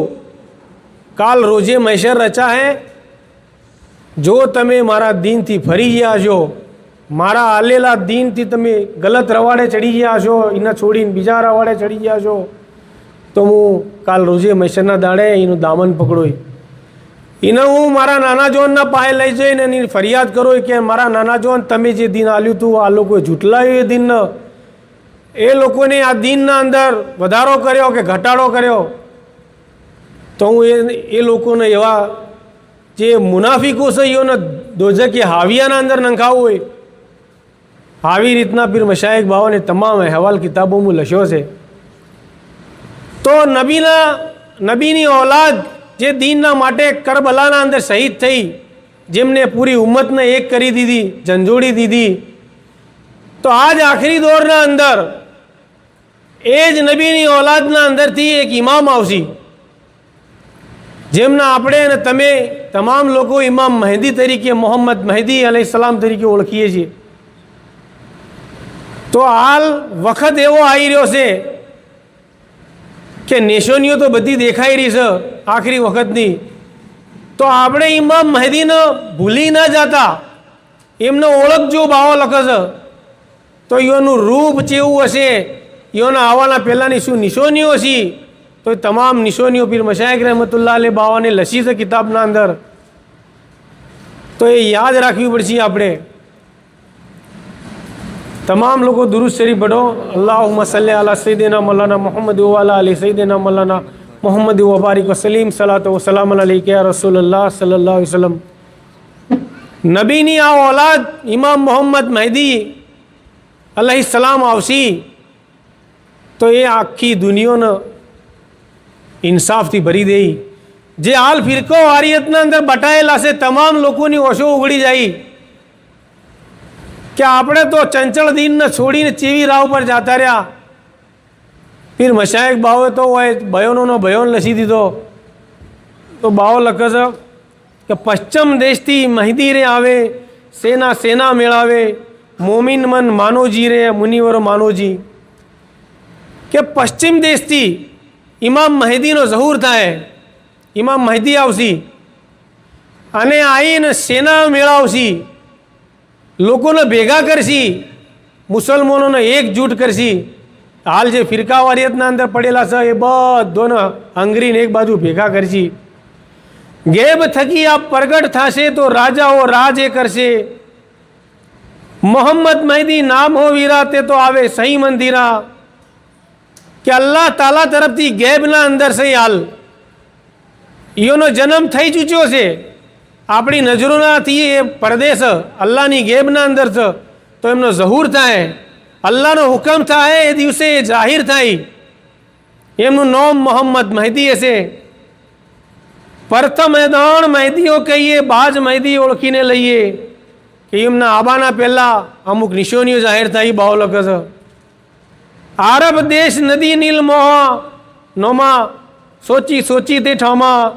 કાલ રોજે મહેશર રચા હે. જો તમે મારા દીનથી ફરી ગયા છો, મારા હાલેલા દીનથી તમે ગલત રવાડે ચડી ગયા છો, એને છોડીને બીજા રવાડે ચડી ગયા છો, તો હું કાલ રોજે મહેશરના દાડે એનું દામન પકડોય, એને હું મારા નાના જોનના પાયે લઈ જઈને એની ફરિયાદ કરો કે મારા નાના જોન તમે જે દિન આલ્યું હતું આ લોકોએ જૂટલાયું એ દિનનો, એ લોકોને આ દિનના અંદર વધારો કર્યો કે ઘટાડો કર્યો, તો હું એ લોકોને એવા જે મુનાફિકો છે એઓને દોજકે હાવિયાના અંદર નંખાવું હોય. આવી રીતના પીર મશાયખ બાવાને તમામ અહેવાલ કિતાબોમાં લખ્યો છે. તો નબીની ઔલાદ જે દીનના માટે કરબલાના અંદર શહીદ થઈ, જેમને પૂરી ઉમ્મતને એક કરી દીધી, ઝંઝોડી દીધી, તો આજ આખરી દોરના અંદર એ જ નબીની ઔલાદના અંદરથી એક ઇમામ આવશે, જેમના આપણે અને તમે તમામ લોકો ઇમામ મહેદી તરીકે, મોહમ્મદ મહેદી અલૈહિસ્સલામ તરીકે ઓળખીએ છીએ. તો હાલ વખત એવો આવી રહ્યો છે કે નિશાનીઓ તો બધી દેખાઈ રહી છે આખરી વખતની. તો આપણે ઇમામ મહેદીને ભૂલી ના જતા, એમને ઓળખજો બાવો લખે છે, તો એનું રૂપ કેવું હશે, એના આવવાના પહેલાંની શું નિશાનીઓ છે, તો એ તમામ નિશાનીઓ પીર મશાયખ રહેમતુલ્લાહ અલૈહ બાવાને લસી છે કિતાબના અંદર. તો એ યાદ રાખવી પડશે આપણે તમામ લોકો. દુરુદ શરીફ પઢો. અલ્લાहुम्मा सल्ली अला सय्यिदिना मौलाना मोहम्मद व अला आलि सय्यिदिना मौलाना मोहम्मद व बारिक व सलीम सलात व सलाम अलैका या रसूलुल्लाह सल्लल्लाहु अलैहि वसल्लम. નબીની આ ઔલાદ ઇમામ મોહમ્મદ મહેદી અલૈહિસ્સલામ આવશે, તો એ આખી દુનિયાને ઇન્સાફથી ભરી દે. જે હાલ ફિરકો વારિયતના અંદર બટાયેલા છે તમામ લોકોની ઓશો ઉગડી જાય કે આપણે તો ચંચળ દીનને છોડીને ચેવી રાહ પર જતા રહ્યા. પીર મશાયખ બાવો તો હોય બયોનોનો બયોન લસી દીધો. તો બાવો લખે છે કે પશ્ચિમ દેશથી મહેદી રે આવે, સેના સેના મેળાવે, મોમિન મન માનોજી રે મુનિવરો માનોજી. કે પશ્ચિમ દેશથી ઇમામ મહેદીનો ઝહૂર થાય, ઇમામ મહેદી આવશે અને આવીને સેના મેળાવશે, લોકોને ભેગા કરશી, મુસલમાનોને એકજૂટ કરશી. હાલ જે ફિરકા વારિયતના અંદર પડેલા છે એ બધોને હંગરીને એક બાજુ ભેગા કરશી. ગેબ થકી આ પ્રગટ થશે તો રાજાઓ રાજ એ કરશે. મોહમ્મદ મહેદી નામ હો વીરા તે તો આવે સહી મંદિરા. કે અલ્લાહ તાલા તરફથી ગેબના અંદર છે હાલ એનો જન્મ થઈ ચૂક્યો છે, આપણી નજરોનાથી એ પરદેશ અલ્લાહની ગેબના અંદર છે. તો એમનો ઝહૂર થાય, અલ્લાહનો હુકમ થાય, એ દિવસે એ જાહેર થાય. એમનું નામ મોહમ્મદ મહેદી હશે. પ્રથમ મેદાન મહેદીઓ કહીએ, બાજ મહેદી ઓળખીને લઈએ કે એમના આબાના પહેલાં અમુક નિશાનીઓ જાહેર થાય. બાવો લખે છે આરબ દેશ નદી નીલ મોહ નોમાં સોચી સોચી તે ઠામાં,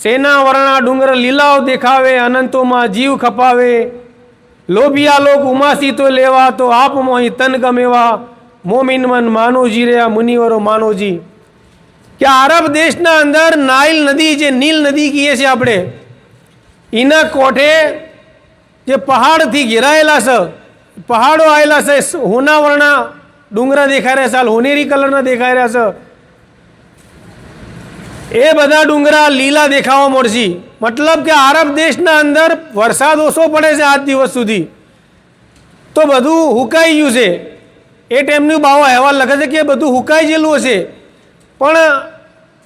સેના વર્ણા ડુંગર લીલાઓ દેખાવે, અનંતોમાં જીવ ખપાવે, લોભિયા લોક ઉમાસી તો લેવા, તો આપ મોહી તન ગમેવા, મોમિન મન માનોજી રે મુનિવરો માનોજી. કે આરબ દેશના અંદર નાઇલ નદી, જે નીલ નદી કહીએ છીએ આપણે, એના કોઠે જે પહાડથી ઘેરાયેલા છે, પહાડો આવેલા છે, હોના વર્ણા ડુંગરા દેખાઈ રહ્યા છે, હાલ હોનેરી કલરના દેખાઈ રહ્યા છે. એ બધા ડુંગરા લીલા દેખાવા મળશે. મતલબ કે આરબ દેશના અંદર વરસાદ ઓછો પડે છે આજ દિવસ સુધી, તો બધું હુકાઈ ગયું છે. એ ટાઈમનું બાવો અહેવાલ લખે છે કે બધું હુકાઈ ગયેલું હશે, પણ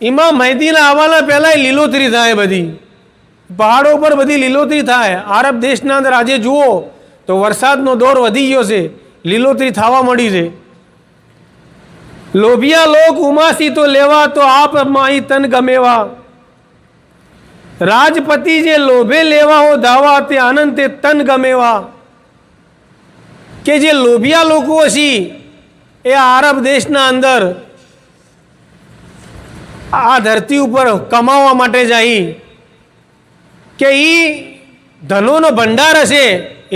ઇમામ મહેદીના આવવાના પહેલાં લીલોતરી થાય, બધી પહાડો ઉપર બધી લીલોતરી થાય. આરબ દેશના અંદર આજે જુઓ તો વરસાદનો દોર વધી ગયો છે, લીલોતરી થવા મળી છે. લોભિયા લોક ઉમાસી તો લેવા, તો આપ માહી તન ગમેવા. રાજપતિ જે લોભે લેવા હો ધાવા, તે આનંદ તે તન ગમેવા. કે જે લોભિયા લોકો હશે એ આરબ દેશના અંદર આ ધરતી ઉપર કમાવા માટે જાય, કે એ ધનોનો ભંડાર હશે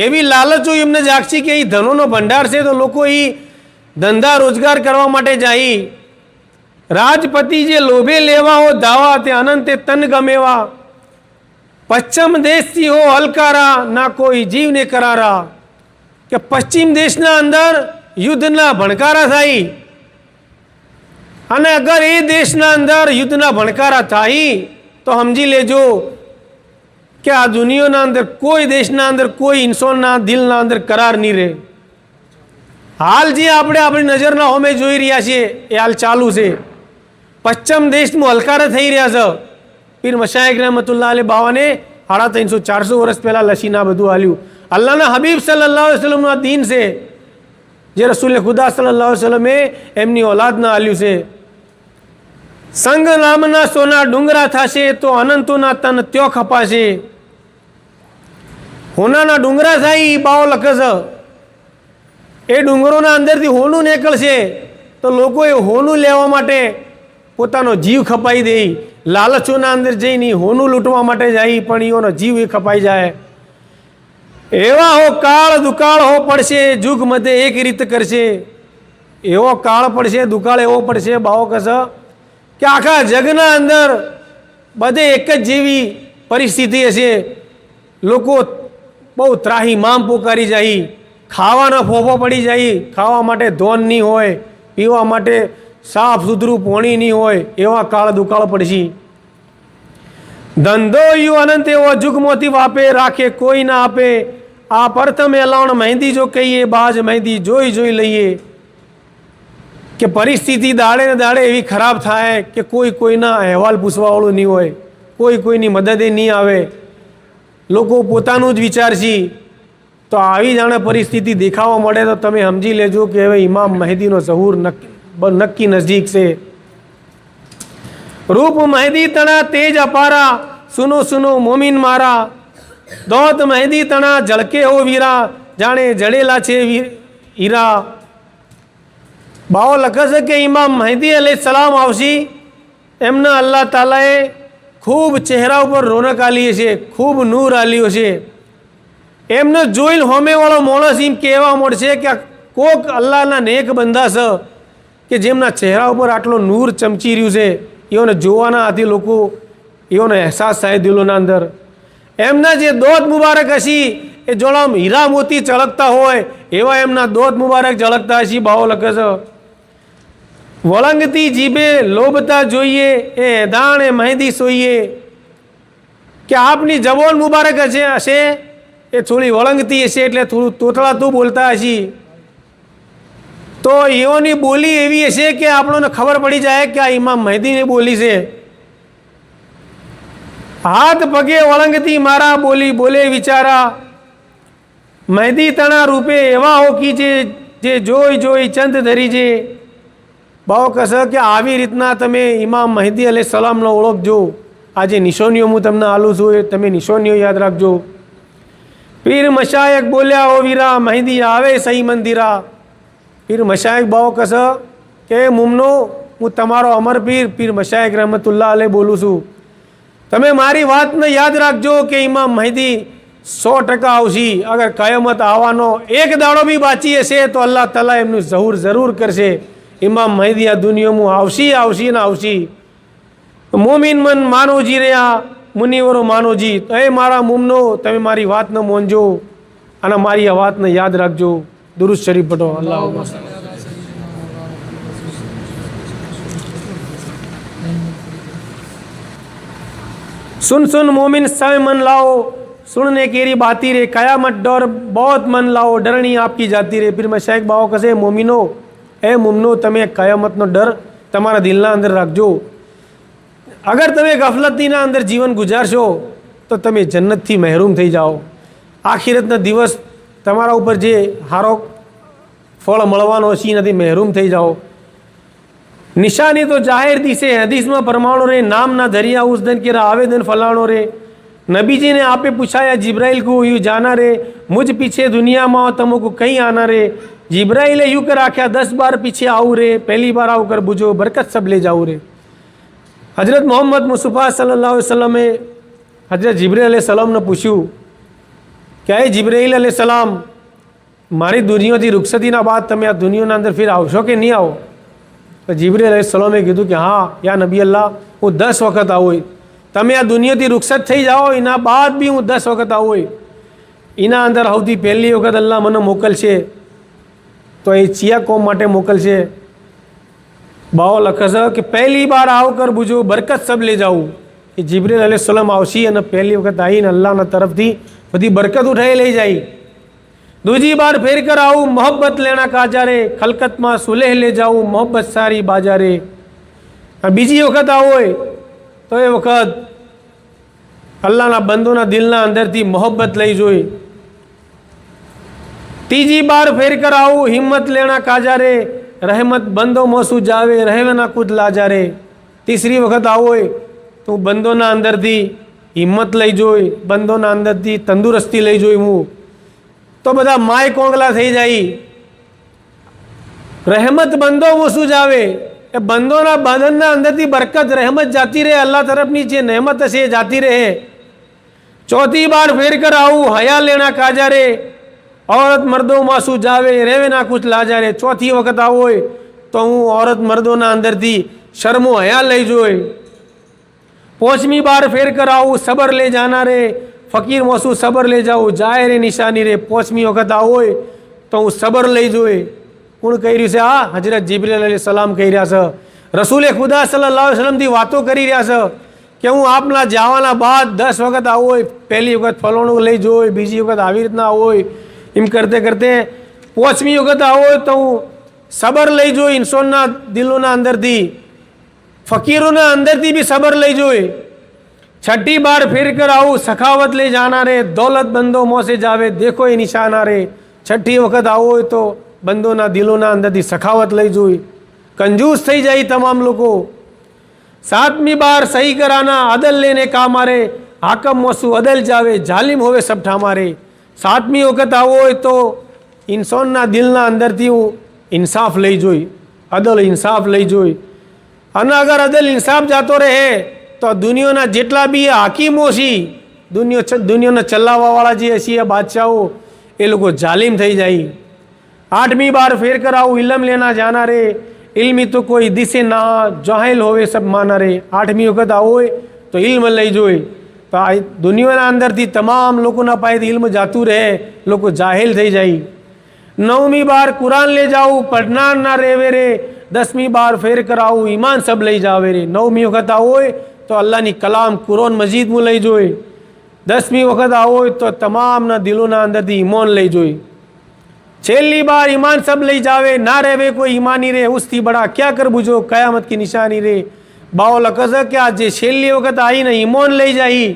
એવી લાલચો એમને જાગશે કે એ ધનોનો ભંડાર છે, તો લોકો એ ધંધા રોજગાર કરવા માટે જાય. રાજપતિ જે લોભે લેવાઓ ધાવા તે અનંતે તન ગમેવા, પશ્ચિમ દેશથી હો હલકારા ના કોઈ જીવને કરારા, કે પશ્ચિમ દેશના અંદર યુદ્ધના ભણકારા થાય અને અગર એ દેશના અંદર યુદ્ધના ભણકારા થાય તો સમજી લેજો કે આ દુનિયાના અંદર કોઈ દેશના અંદર કોઈ ઇન્સાનના દિલના અંદર કરાર નહીં રહે. હાલ જે આપણે આપણી નજરના હોમે જોઈ રહ્યા છીએ એ હાલ ચાલુ છે. પશ્ચિમ દેશમાં હલકારા થઈ રહ્યા છે. પીર મશાઇખ રહેમતુલ્લાહ અલૈહ બાવાને 350-400 વર્ષ પહેલાં લસીને આ બધું હાલ્યું. અલ્લાહના હબીબ સલ્લલ્લાહુ અલૈહિ વસલ્લમનું આ દીન છે જે રસૂલ ખુદા સલ્લલ્લાહુ અલૈહિ વસલ્લમે એમની ઓલાદના હાલ્યું છે. સંગ નામના સોના ડુંગરા થશે તો અનંતોના તન ત્યો ખપાશે. હોનાના ડુંગરા થાય એ બાવો લખે છે. એ ડુંગરોના અંદરથી હોનું નીકળશે તો લોકો એ હોનું લેવા માટે પોતાનો જીવ ખપાઈ દે. લાલચોના અંદર જઈને હોનું લૂંટવા માટે જાય પણ એનો જીવ એ ખપાઈ જાય. એવા હો કાળ દુકાળ હો પડશે જુગ મધ્ય એક રીત કરશે. એવો કાળ પડશે દુકાળ એવો પડશે બાવો કહેશે કે આખા જગના અંદર બધે એક જ જેવી પરિસ્થિતિ હશે. લોકો બહુ ત્રાહીમામ પોકારી જાય, ખાવાનો ફોફો પડી જાય, ખાવા માટે ધોન નહીં હોય, પીવા માટે સાફ સુથરું પાણી નહીં હોય, એવા કાળ દુકાળ પડશે. ધંધો યુ અનંત એવો જુગમોથી વાપે રાખે કોઈ ના આપે. આ પ્રથમ એલાણ મહેંદી જો કહીએ બાજ મહેંદી જોઈ જોઈ લઈએ. કે પરિસ્થિતિ દાડે ને દાડે એવી ખરાબ થાય કે કોઈ કોઈના અહેવાલ પૂછવાવાળું નહીં હોય, કોઈ કોઈની મદદે નહીં આવે, લોકો પોતાનું જ વિચારશે. તો આવી જાણે પરિસ્થિતિ દેખાવા મળે તો તમે સમજી લેજો કે હવે ઇમામ મહેદીનો ઝહૂર નક્કી નજીક છે. રૂપ મહેદી તણા તેજ અપારા, સુનો સુનો મોમિન મારા. દોત મહેદી તણા ઝળકે હો વીરા, જાણે જડેલા છે હીરા. બાવો લખે છે કે ઇમામ મહેદી અલૈહિ સલામ આવશે. એમના અલ્લાહ તાલાએ ખૂબ ચહેરા ઉપર રોનક આલી છે, ખૂબ નૂર આલ્યો છે. એમને જોઈને હોમેવાળો માણસ એમ કહેવા મળશે કે કોક અલ્લાહના નેક બંદા છે કે જેમના ચહેરા ઉપર આટલો નૂર ચમચી રહ્યું છે. એઓને જોવાના આથી લોકો એઓનો અહેસાસ થાય દિલોના અંદર. એમના જે દોત મુબારક હશે એ જોડામ હીરા મોતી ચળકતા હોય એવા એમના દોત મુબારક ઝળકતા હશે. બાવો લખે છે વળંગતી જીભે લોભતા જોઈએ એ દાણે મહેંદી સોઈએ. કે આપની જબોન મુબારક હશે એ થોડી વળંગતી હશે એટલે થોડું તોતળાતું બોલતા હશે. તો એઓની બોલી એવી હશે કે આપણને ખબર પડી જાય કે આ ઇમામ મહેદીની બોલી છે. હાથ પગે વળંગતી મારા બોલી બોલે વિચારા. મહેદી તણા રૂપે એવા હોકી છે જે જોઈ જોઈ ચંદ ધરી છે. બાવો કહેશે કે આવી રીતના તમે ઇમામ મહેદી અલૈહિ સલામનો ઓળખજો. આ જે નિશાનીઓ હું તમને આલું છું એ તમે નિશાનીઓ યાદ રાખજો. પીર મશાયક બોલ્યા હો વીરા, મહેદી આવે સહી મંદિરા. પીર મશાયક બાવો કહેશે કે મુમનો હું તમારો અમર પીર મશાયક રહેમતુલ્લાહ અલૈહ બોલું છું. તમે મારી વાતને યાદ રાખજો કે ઇમામ મહેદી 100% આવશે. અગર કયામત આવવાનો એક દાડો બી બાકી હશે તો અલ્લાહ તાલા એમનું ઝહૂર જરૂર કરશે. ઇમામ મહેદી આ દુનિયામાં આવશે ને આવશે. મોમિન મન માનોજી રહ્યા, મુનિવરો માનોજી. તો એ મારા મુમનો તમે મારી વાતને મોનજો અને મારી આ વાતને યાદ રાખજો. દુરુદ શરીફ પઢો. અલ્લાહ सुन सुन मोमिन सब मन लाओ, सुनने केरी बाती रे, कयामत डर बहुत मन लाओ, डरनी आपकी जाती रे. फिर मशाइख बाओ कसे मोमिनो ए मुमनो તમે કયામતનો ડર તમારા દિલના અંદર રાખજો. અગર તમે ગફલતીના અંદર જીવન ગુજારશો તો તમે જન્નતથી મહેરૂમ થઈ જાઓ. આખિરતના દિવસ તમારા ઉપર જે સારો ફળ મળવાનો છે એનાથી મહેરૂમ થઈ જાઓ. निशानी तो जाहिर दी से हदीस में परमाणु रे, नाम ना धरिया उस दिन के आवेदन फलाणो रे. नबी जी ने आपे पूछाया जिब्राइल को यूँ जाना रे, मुझ पीछे दुनिया में तुमको कहीं आना रे. जिब्राइल यूँ कर आख्या 10 बार पीछे आऊ रे, पहली बार आऊ कर बुझो बरकत सब ले जाऊ रे. हजरत मोहम्मद मुस्तफ़ा सल्लल्लाहु अलैहि वसल्लम में हजरत जिब्राइल अलैहि सलाम ने पूछ्યું क्या है जिब्राइल अलैहि सलाम મારી દુનિયાથી રૂખસતીના બાદ તમે આ દુનિયાના અંદર ફિર આવશો કે નહીં આવો? તો જીબ્રીલ અલૈહિસ્સલામે કીધું કે હા યા નબી અલ્લાહ, હું 10 વખત આવું. તમે આ દુનિયાથી રૂખસત થઈ જાઓ એના બાદ બી હું 10 વખત આવું. એના અંદર સૌથી પહેલી વખત અલ્લાહ મને મોકલશે તો એ ચિયા કોમ માટે મોકલશે. બાવો લખે છે કે પહેલી બાર આવકર બુજો બરકત સબ લઈ જાઉં. એ જીબ્રીલ અલૈહિસ્સલામ આવશે અને પહેલી વખત આવીને અલ્લાહના તરફથી બધી બરકત ઉઠાઈ લઈ જાય. दूजी बार फेर कर आऊँ मोहब्बत लेना काजारे, खलकत में सुलेह ले जाऊँ मोहब्बत सारी बाजारे. बीजी वखत आवो तो ये वखत अल्लाहना बंदोना दिलना अंदर थी मोहब्बत लई जोई. तीजी बार फेर कर आऊँ हिम्मत लेना काजारे, रहमत बंदो मोसू जावे रहना कुछ लाजारे. तीसरी वखत आवो तो बंदोना अंदर थी हिम्मत लई जोई, बंदोना अंदर थी तंदुरस्ती लई जोई हूँ तो बधा माय कोंगला थी जाई. रहमत बंदो वसू जावे ए बंदोना बदनना अंदरथी बरकत रहमत जाती रहे, अल्लाह तरफनी जे नेमत हशे जाती रहे. चौथी बार फेर कर आऊँ हया लेना काजारे, औरत मर्दों मासू जावे रेवे ना कुछ लाजारे. चौथी वखत आवो तो हूँ औरत मर्दोना अंदरथी शर्मो हया लई जोई. पांचमी बार फेर कर आऊँ सबर ले जाना रे, फकीर मोसू सबर ले जाऊँ जाए रे निशानी रे. पांचमी वखत आवो तो हूँ सबर लई जोई. कोण कही रह्यु छे? आ हजरत जिब्रील अलैहिस्सलाम कही रह्या छे. रसूले खुदा सल्लल्लाहु अलैहि वसल्लम थी वातो करी रह्या छे कि हूँ आपना जावाना बाद 10 वखत आवो, पहली वखत फलोणुं लई जोई, बीजी वखत आवी रीतना आवो, एम करते करते पांचमी वखत आवो तो हूँ सबर लई जोई. इंसानना दिलोना अंदरथी फकीरोना अंदरथी भी सबर लई जोई. छठी बार फिर कर आऊँ सखावत ले जाना रे, दौलत बंदो मोसे जावे देखो ये निशाना रे. छठी वखत आवो तो बंदोना दिलोना अंदरथी सखावत लई जोई, कंजूस थई जाई तमाम लोगों. सातमी बार सही कराना अदल लेने काम आरे, हाकम मोसू अदल जावे जालिम होवे सब ठामारे. सातमी वखत आवो तो इंसानना दिलना अंदरथी इंसाफ लई जोई, अदल इंसाफ लई जोई. अने अगर अदल इंसाफ जातो रहे तो दुनियाना जेटला भी हाकीमो छी, दुनियाना चलावावाळा जे हशे बादशाहो ए लोको जालिम थई जाई. आठवीं बार फेर कर आऊँ इल्म लेना जाना रे, इल्मी तो कोई दिसे ना जाहिल होवे सब माना रे. आठवीं वखत आवो तो इल्म लई जोई. तो आ दुनियाना अंदरथी तमाम लोकोना पासेथी इल्म जातुं रहे, लोको जाहिल थई जाई. नवमी बार कुरान ले जाऊँ पढ़ना ना रेवे रे, 10મી बार फेर कर आऊँ ईमान सब लई जावे रे. 9મી वखत आवो तो अल्लाहनी कलाम कुरान मजीद में लई जोई. 10મી वखत आवो तो तमामना दिलोना अंदरथी ईमान लई जोई. छेल्ली बार ईमान सब लई जावे ना रेवे कोई ईमानी रे, उसथी बड़ा क्या कर बुझो कयामत की निशानी रे. बाओ लखस कि आज जे छेल्ली वखत आई ने ईमान लई जाई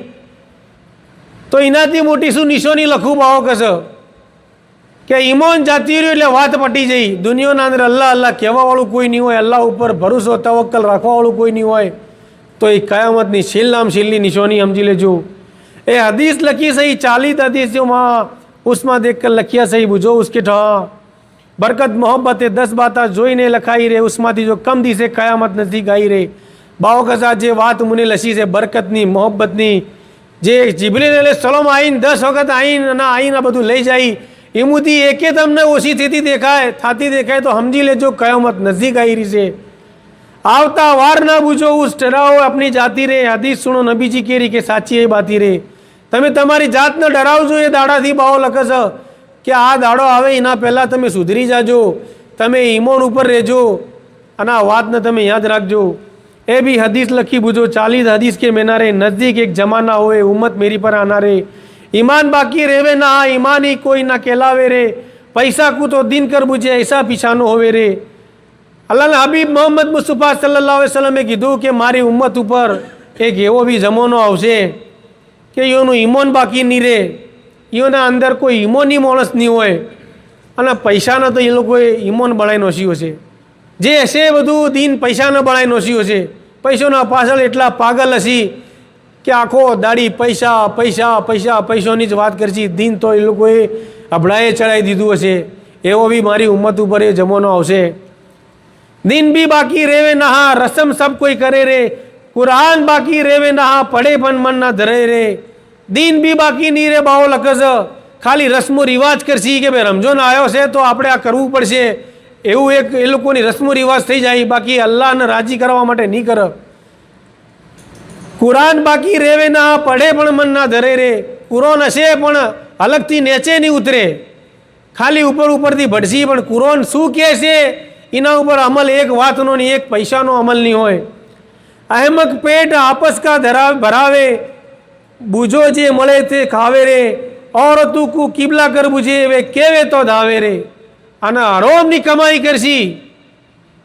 तो एनाथी मोटी शू निशानी लखू. बाओ कस कि ईमान जाती रह्यो एटले वात पटी जई. दुनियाना अंदर अल्लाह अल्लाह कहेवावाळुं कोई नहीं होय, अल्लाह उपर भरोसो तवक्कल राखवावाळुं कोई नहीं होय तो ये कयामतनी छेल्लाम छेल्ली निशानी समझी लेजो. ए हदीस लखी सही 40 हदीस जो माँ उसमें देख कर लखिया सही बुझो उसके ठा बरकत मोहब्बत 10 बात जोईने लखाई रे, उसमें जो कम दिसे कयामत नजदीक आई रे. बाओ कसा जे बात मुने लसी से बरकतनी मोहब्बतनी जे जिब्रील अलैहिस्सलाम आईन 10 वखत आईन ना आईन बधुं लई जाई एमुथी एके तमने ओછી थती देखाय तो समझी लेजो कयामत नजदीक आई रही से. आवता वार ना बूझो उस डराओ अपनी जाती रे. हदीस सुनो नबी जी केरी के साची ए बाती रे. तमे तमारी जात ने डरावजो ए दाड़ाथी. बाओ लखस कि आ दाड़ो आवे एना पहला तमे सुधरी जाजो, तमे ईमान उपर रहेजो अने आ वात ने तमे याद राखजो. ए भी हदीस लखी बुझो 40 हदीस के मेनारे नजदीक एक जमाना होए उम्मत मेरी पर आना रे. ईमान बाकी रेवे ना ईमान ही कोई ना कहलावे रे. पैसा को तो दिन कर बुझे ऐसा पीछानो होवे रे. अल्लाह ने हबीब मोहम्मद मुस्तफा सल्लल्लाहु अलैहि वसल्लम कीधुं कि मारी उम्मत उपर एक एवो भी जमानो आवशे कि योनु ईमान बाकी नहीं रे, योना अंदर कोई ईमानी माणस नहीं होय अने पैसाने तो ए लोकोए ईमान बनावी नोश्युं छे. जे हशे बधुं दीन पैसाने बनावी नोश्युं छे. पैसोना पाछळ एटला पागल हशी कि आखो दाड़ी पैसा पैसा पैसा पैसोनी ज वात करशी. दीन तो ए लोकोए अबड़ाए चढ़ाई दीधुं हशे. एवो भी मारी उम्मत उपर ए जमानो आवशे. दिन भी बाकी रेवे नहा रस्म सब कोई करे रे, कुरान बाकी रेवे नहा पढ़े पण मन ना धरे रे. दिन भी बाकी नहीं रे. बाओ लखस खाली रस्मो रिवाज करशी कि भाई रमजान आयो छे तो आपणे आ करवुं पड़शे એવું એક એ લોકોની રસમો રિવાજ થઈ જાય, બાકી અલ્લાહને રાજી કરવા માટે નહીં કરે. કુરાન બાકી રેવે ના, પડે પણ મન ના ધરે રે. કુરાન હશે પણ અલગથી નેચે નહીં ઉતરે, ખાલી ઉપરથી ભટસી. પણ કુરાન શું કહે છે એના ઉપર અમલ એક વાતનો નહીં, એક પૈસાનો અમલ નહીં હોય. અહેમક પેટ આપસ કા ભરાવે, બુજો જે મળે તે ખાવે રે. ઓર તું કુ કિબલા કર બુજે વે કેવે તો ધાવે રે. અને હરોમની કમાઈ કરશી,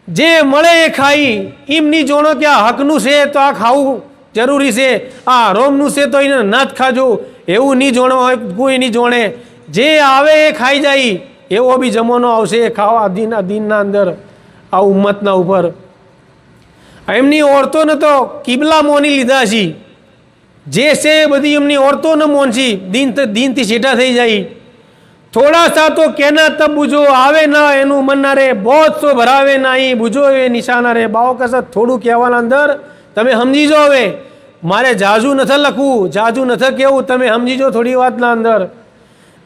જે મળે એ ખાઈ. એમ નહીં જોણો કે આ હકનું છે તો આ ખાવું જરૂરી છે, આ હરોમનું છે તો એને ન જ ખાજો, એવું નહીં જોણો હોય. કોઈ નહીં જોણે, જે આવે એ ખાઈ જાય. એવો બી જમાનો આવશે ખાવા દીનના અંદર, આ ઉમ્મતના ઉપર. એમની ઓરતોને તો કિબલા મોની લીધા છે, જે છે એ બધી એમની ઓરતોને મોનશી, દીનથી છેટા થઈ જાય. થોડા સા તો કેના તબ બુજો આવે ના એનું મન ના રે, બહોત સો ભરાવે નહીં બુજો એ નિશાના રે. બાવો કસર થોડું કહેવાના અંદર તમે સમજી જો. હવે મારે જાજુ નથી લખવું, જાજુ નથી કહેવું, તમે સમજી જો થોડી વાતના અંદર.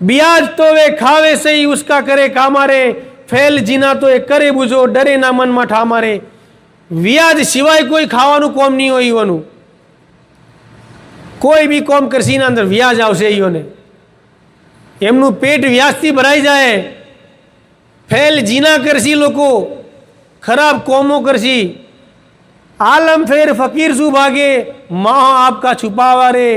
બ્યાજ તો વે ખાવે સહી ઉસકા કરે કામારે, ફેલ જીના તો એ કરે બુજો ડરે ના મનમાં ઠામારે. વ્યાજ સિવાય કોઈ ખાવાનું કોમ નહીં હોય. ઈઓનું કોઈ બી કોમ કરશી ના અંદર વ્યાજ આવશે. ઈઓને એમનું પેટ વ્યાજથી ભરાઈ જાય. ફેલ જીના કરશી લોકો, ખરાબ કોમો કરશી. આલમ ફેર ફકીર શું ભાગે, માહ આપકા છુપાવા રે.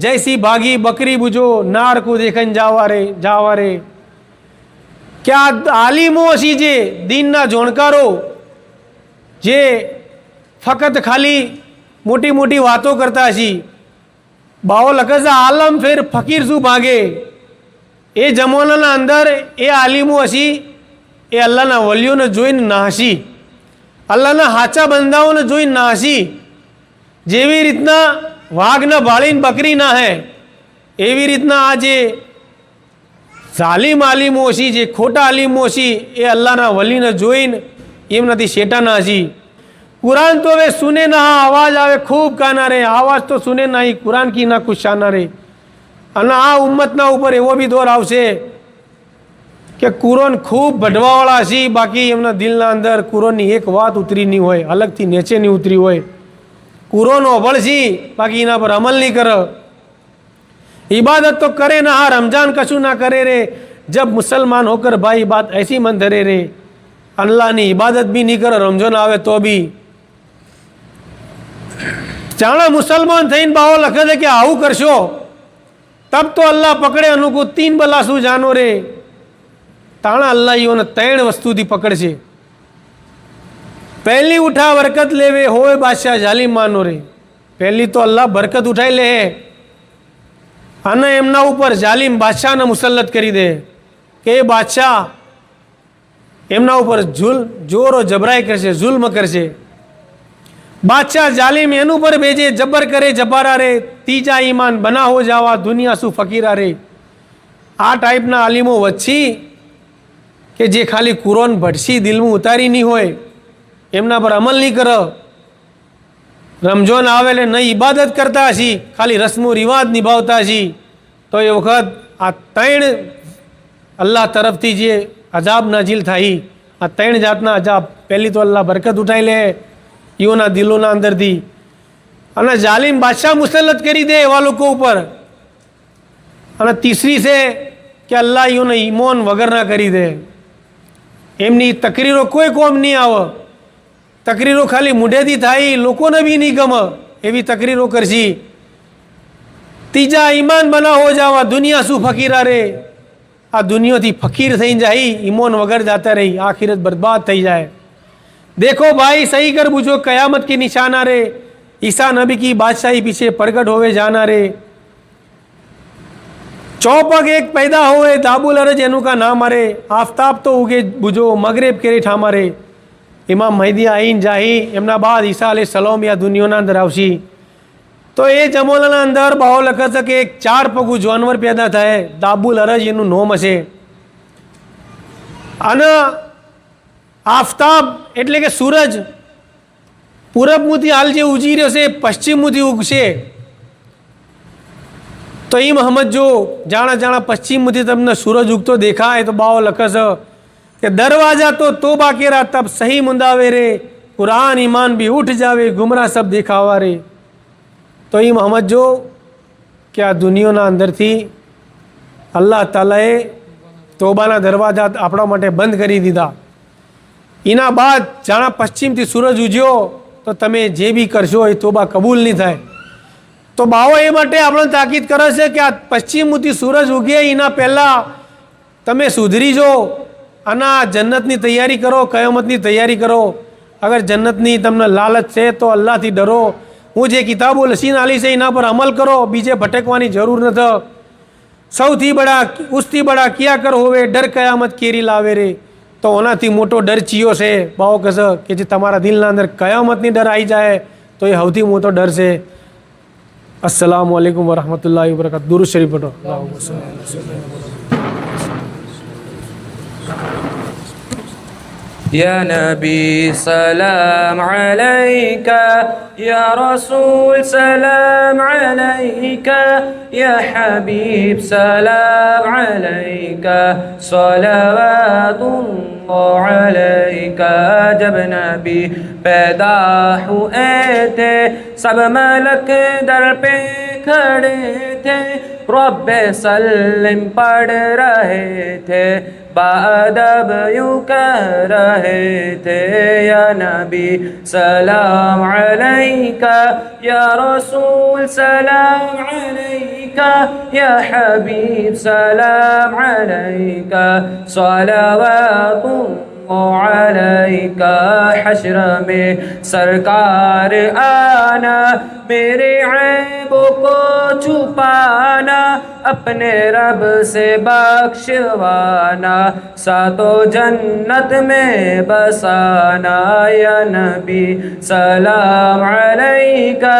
જૈસી ભાગી બકરી બુજો નાર કો દેખન જાવા રે. ક્યાં આલિમો હશી જે દીનના જોણકારો, જે ફક્ત ખાલી મોટી મોટી વાતો કરતા હશી. બાવો લખે છે આલમ ફેર ફકીર શું ભાગે. એ જમાનાના અંદર એ આલિમો હશી, એ અલ્લાહના વલીઓને જોઈને નાહશી, અલ્લાહના સાચા બંદાઓને જોઈને નાહશી. જેવી રીતના વાઘને ભાળીને બકરી નાહે, એવી રીતના આ જે ઝાલિમ આલિમો હશી, જે ખોટા આલિમો હશી, એ અલ્લાહના વલીને જોઈને એમનાથી શેટા નાહશી. कुरान तो वे सुने ना, आवाज़ आवे खूब काना रे. आवाज़ तो सुने ना ही, कुरान की ना कुछ शाना रे. અને આ ઉમ્મતના ઉપર એવો બી દોર આવશે કે કુરાન ખૂબ ભડવાવાળા છે, બાકી એમના દિલના અંદર કુરાનની એક વાત ઉતરી નહીં હોય, અલગથી નીચે નહીં ઉતરી હોય. કુરાન ઓભળશી, બાકી એના પર અમલ નહીં કરે. इबादत तो करे ना, हाँ रमजान कशु ना करे रे. जब मुसलमान होकर भाई बात ऐसी मन धरे रे, अल्लाह ने इबादत भी नहीं करे, रमजान आवे तो भी. जाना मुसलमान थईन बाहो लखे थे कि आવું करशो तब तो अल्लाह पकड़े अनुको 3 बला शू जानो रे. ताणा अल्लाह योने 3 वस्तु थी पकड़ छे. पहली उठा बरकत लेवे होए बादशाह जालिम मानो रे. पहली तो अल्लाह बरकत उठाई ले અને એમના ઉપર જાલિમ બાદશાહને મુસલ્લત કરી દે કે એ બાદશાહ એમના ઉપર જોરો જબરાઈ કરશે, જુલ્મ કરશે. बादशाह जालिम एनु पर भेजे, जबर करे जबारा रे. तीजा ईमान बना हो जावा, दुनिया सु फकीरा रे. आ टाइपना आलिमो वच्ची के जे खाली कुरान भटसी दिल में उतारी नहीं होय, एमना पर अमल नहीं कर. रमजान आवे ले नहीं इबादत करता हशी, खाली रस्मो रिवाज निभावता हशी, तो ये वखत आ 3 अल्लाह तरफ थी जे अजाब नाजिल थाई. आ 3 जातना अजाब. पहली तो अल्लाह बरकत उठाई ले योना दिलोना अंदर थी, અને જાલિમ બાદશાહ મુસલ્લત કરી દે એવા લોકો ઉપર. અને તીસરી છે કે અલ્લાહ યોને ઈમાન વગરના કરી દે. એમની તકરીરો કોઈ કોમ નહીં આવે, તકરીરો ખાલી મૂઢેથી થાય, લોકોને બી નહીં ગમે એવી તકરીરો કરશી. ત્રીજા ઈમાન બના હો જાવા, દુનિયા શું ફકીરા રે. આ દુનિયાથી ફકીર થઈ જાય, ઈમાન વગર જાતા રહી, આખિરત બરબાદ થઈ જાય. देखो भाई सही कर बुझो, कयामत की निशाना रे. ईसा नबी की बादशाही पीछे प्रगट होवे जाना रे. चौपग एक पैदा होए, दाबुल अरज एनु का नाम अरे. आफ्ताब तो उगे बुझो, मगरेब केरे ठामा रे. इमाम महदी आईन जाही, एमना बाद ईसा अलैहि सलाम या दुनियाना अंदर आवशी. तो ये जमोलाना अंदर बाहो लखे छे के एक 4 पगू जानवर पैदा थाय, दाबुल अरज एनु नोम हशे. અને આફતાબ એટલે કે સૂરજ પૂરબમાંથી હાલ જે ઉજી રહ્યો છે, પશ્ચિમમાંથી ઉગશે. તો એ મહમ્મદ જો જાણા જાણા પશ્ચિમમાંથી તમને સૂરજ ઉગતો દેખાય તો બાવો લખે છે कि दरवाज़ा तो तोबा केरा तब सही मुंदावे रे, कुरान ईमान भी उठ जावे, गुमराह सब दिखावा रे। तो ये मोहम्मद जो कि आ દુનિયાના અંદરથી અલ્લાહ તાલાએ તોબાના દરવાજા આપણા માટે બંધ કરી દીધા। એના બાદ જાણે પશ્ચિમથી સૂરજ ઉગ્યો તો તમે જે બી કરશો એ તોબા કબૂલ નહીં થાય। તો બાવો એ માટે આપણને તાકીદ કરે છે કે આ પશ્ચિમથી સૂરજ ઉગે એના પહેલાં તમે સુધરી જો અને આ જન્નતની તૈયારી કરો, કયામતની તૈયારી કરો। અગર જન્નતની તમને લાલચ છે તો અલ્લાહથી ડરો। હું જે કિતાબો લસીને આલી છે એના પર અમલ કરો, બીજે ભટકવાની જરૂર નથી। સૌથી બડા ઉસથી બડા કિયા કર હોવે ડર કયામત કેરી લાવે રે। તો ઓનાથી મોટો ડર ચિયો છે બાવો કહેશે કે જે તમારા દિલના અંદર કયામતની ડર આવી જાય તો એ સૌથી મોટો ડર છે। अस्सलामु अलैकुम वरहमतुल्लाहि वबरकातुहू। दुरूद शरीफ पढ़ो। या नबी सलाम अलैका, या रसूल सलाम अलैका, या हबीब सलाम अलैका, सलावतुल्लाह अलैका। जब नबी पैदा हुए थे सब मलक दर पे खड़े थे, रब्बे सल्लम पढ़ रहे थे, बादब यूं कह रहे थे, या नबी सलाम अलैका, या रसूल सलाम अलैका, या हबीब सलाम अलैका, सलावतुल्लाह अलैका। हश्र में सरकार आना, मेरे ऐबों को छुपाना, अपने रब से बख्शवाना, सातो जन्नत में बसाना। या नबी सलाम अलैका,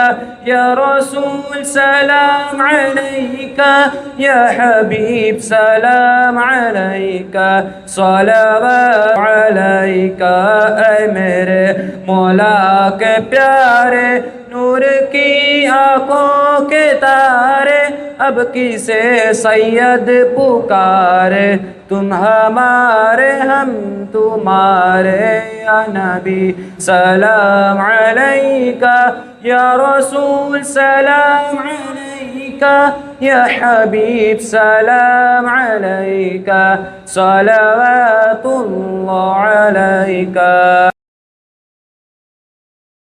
या रसूल सलाम अलैका, या हबीब सलाम अलैका, सलावत अलैका। ऐ मेरे मौला के प्यारे, नूर की आँखों के तारे, अब किसे सैयद पुकारे, तुम हमारे हम तुम्हारे। या नबी सलाम अलैका, या रसूल सलाम अलैका, या हबीब सलाम अलैका, सलावतुल्लाह अलैका।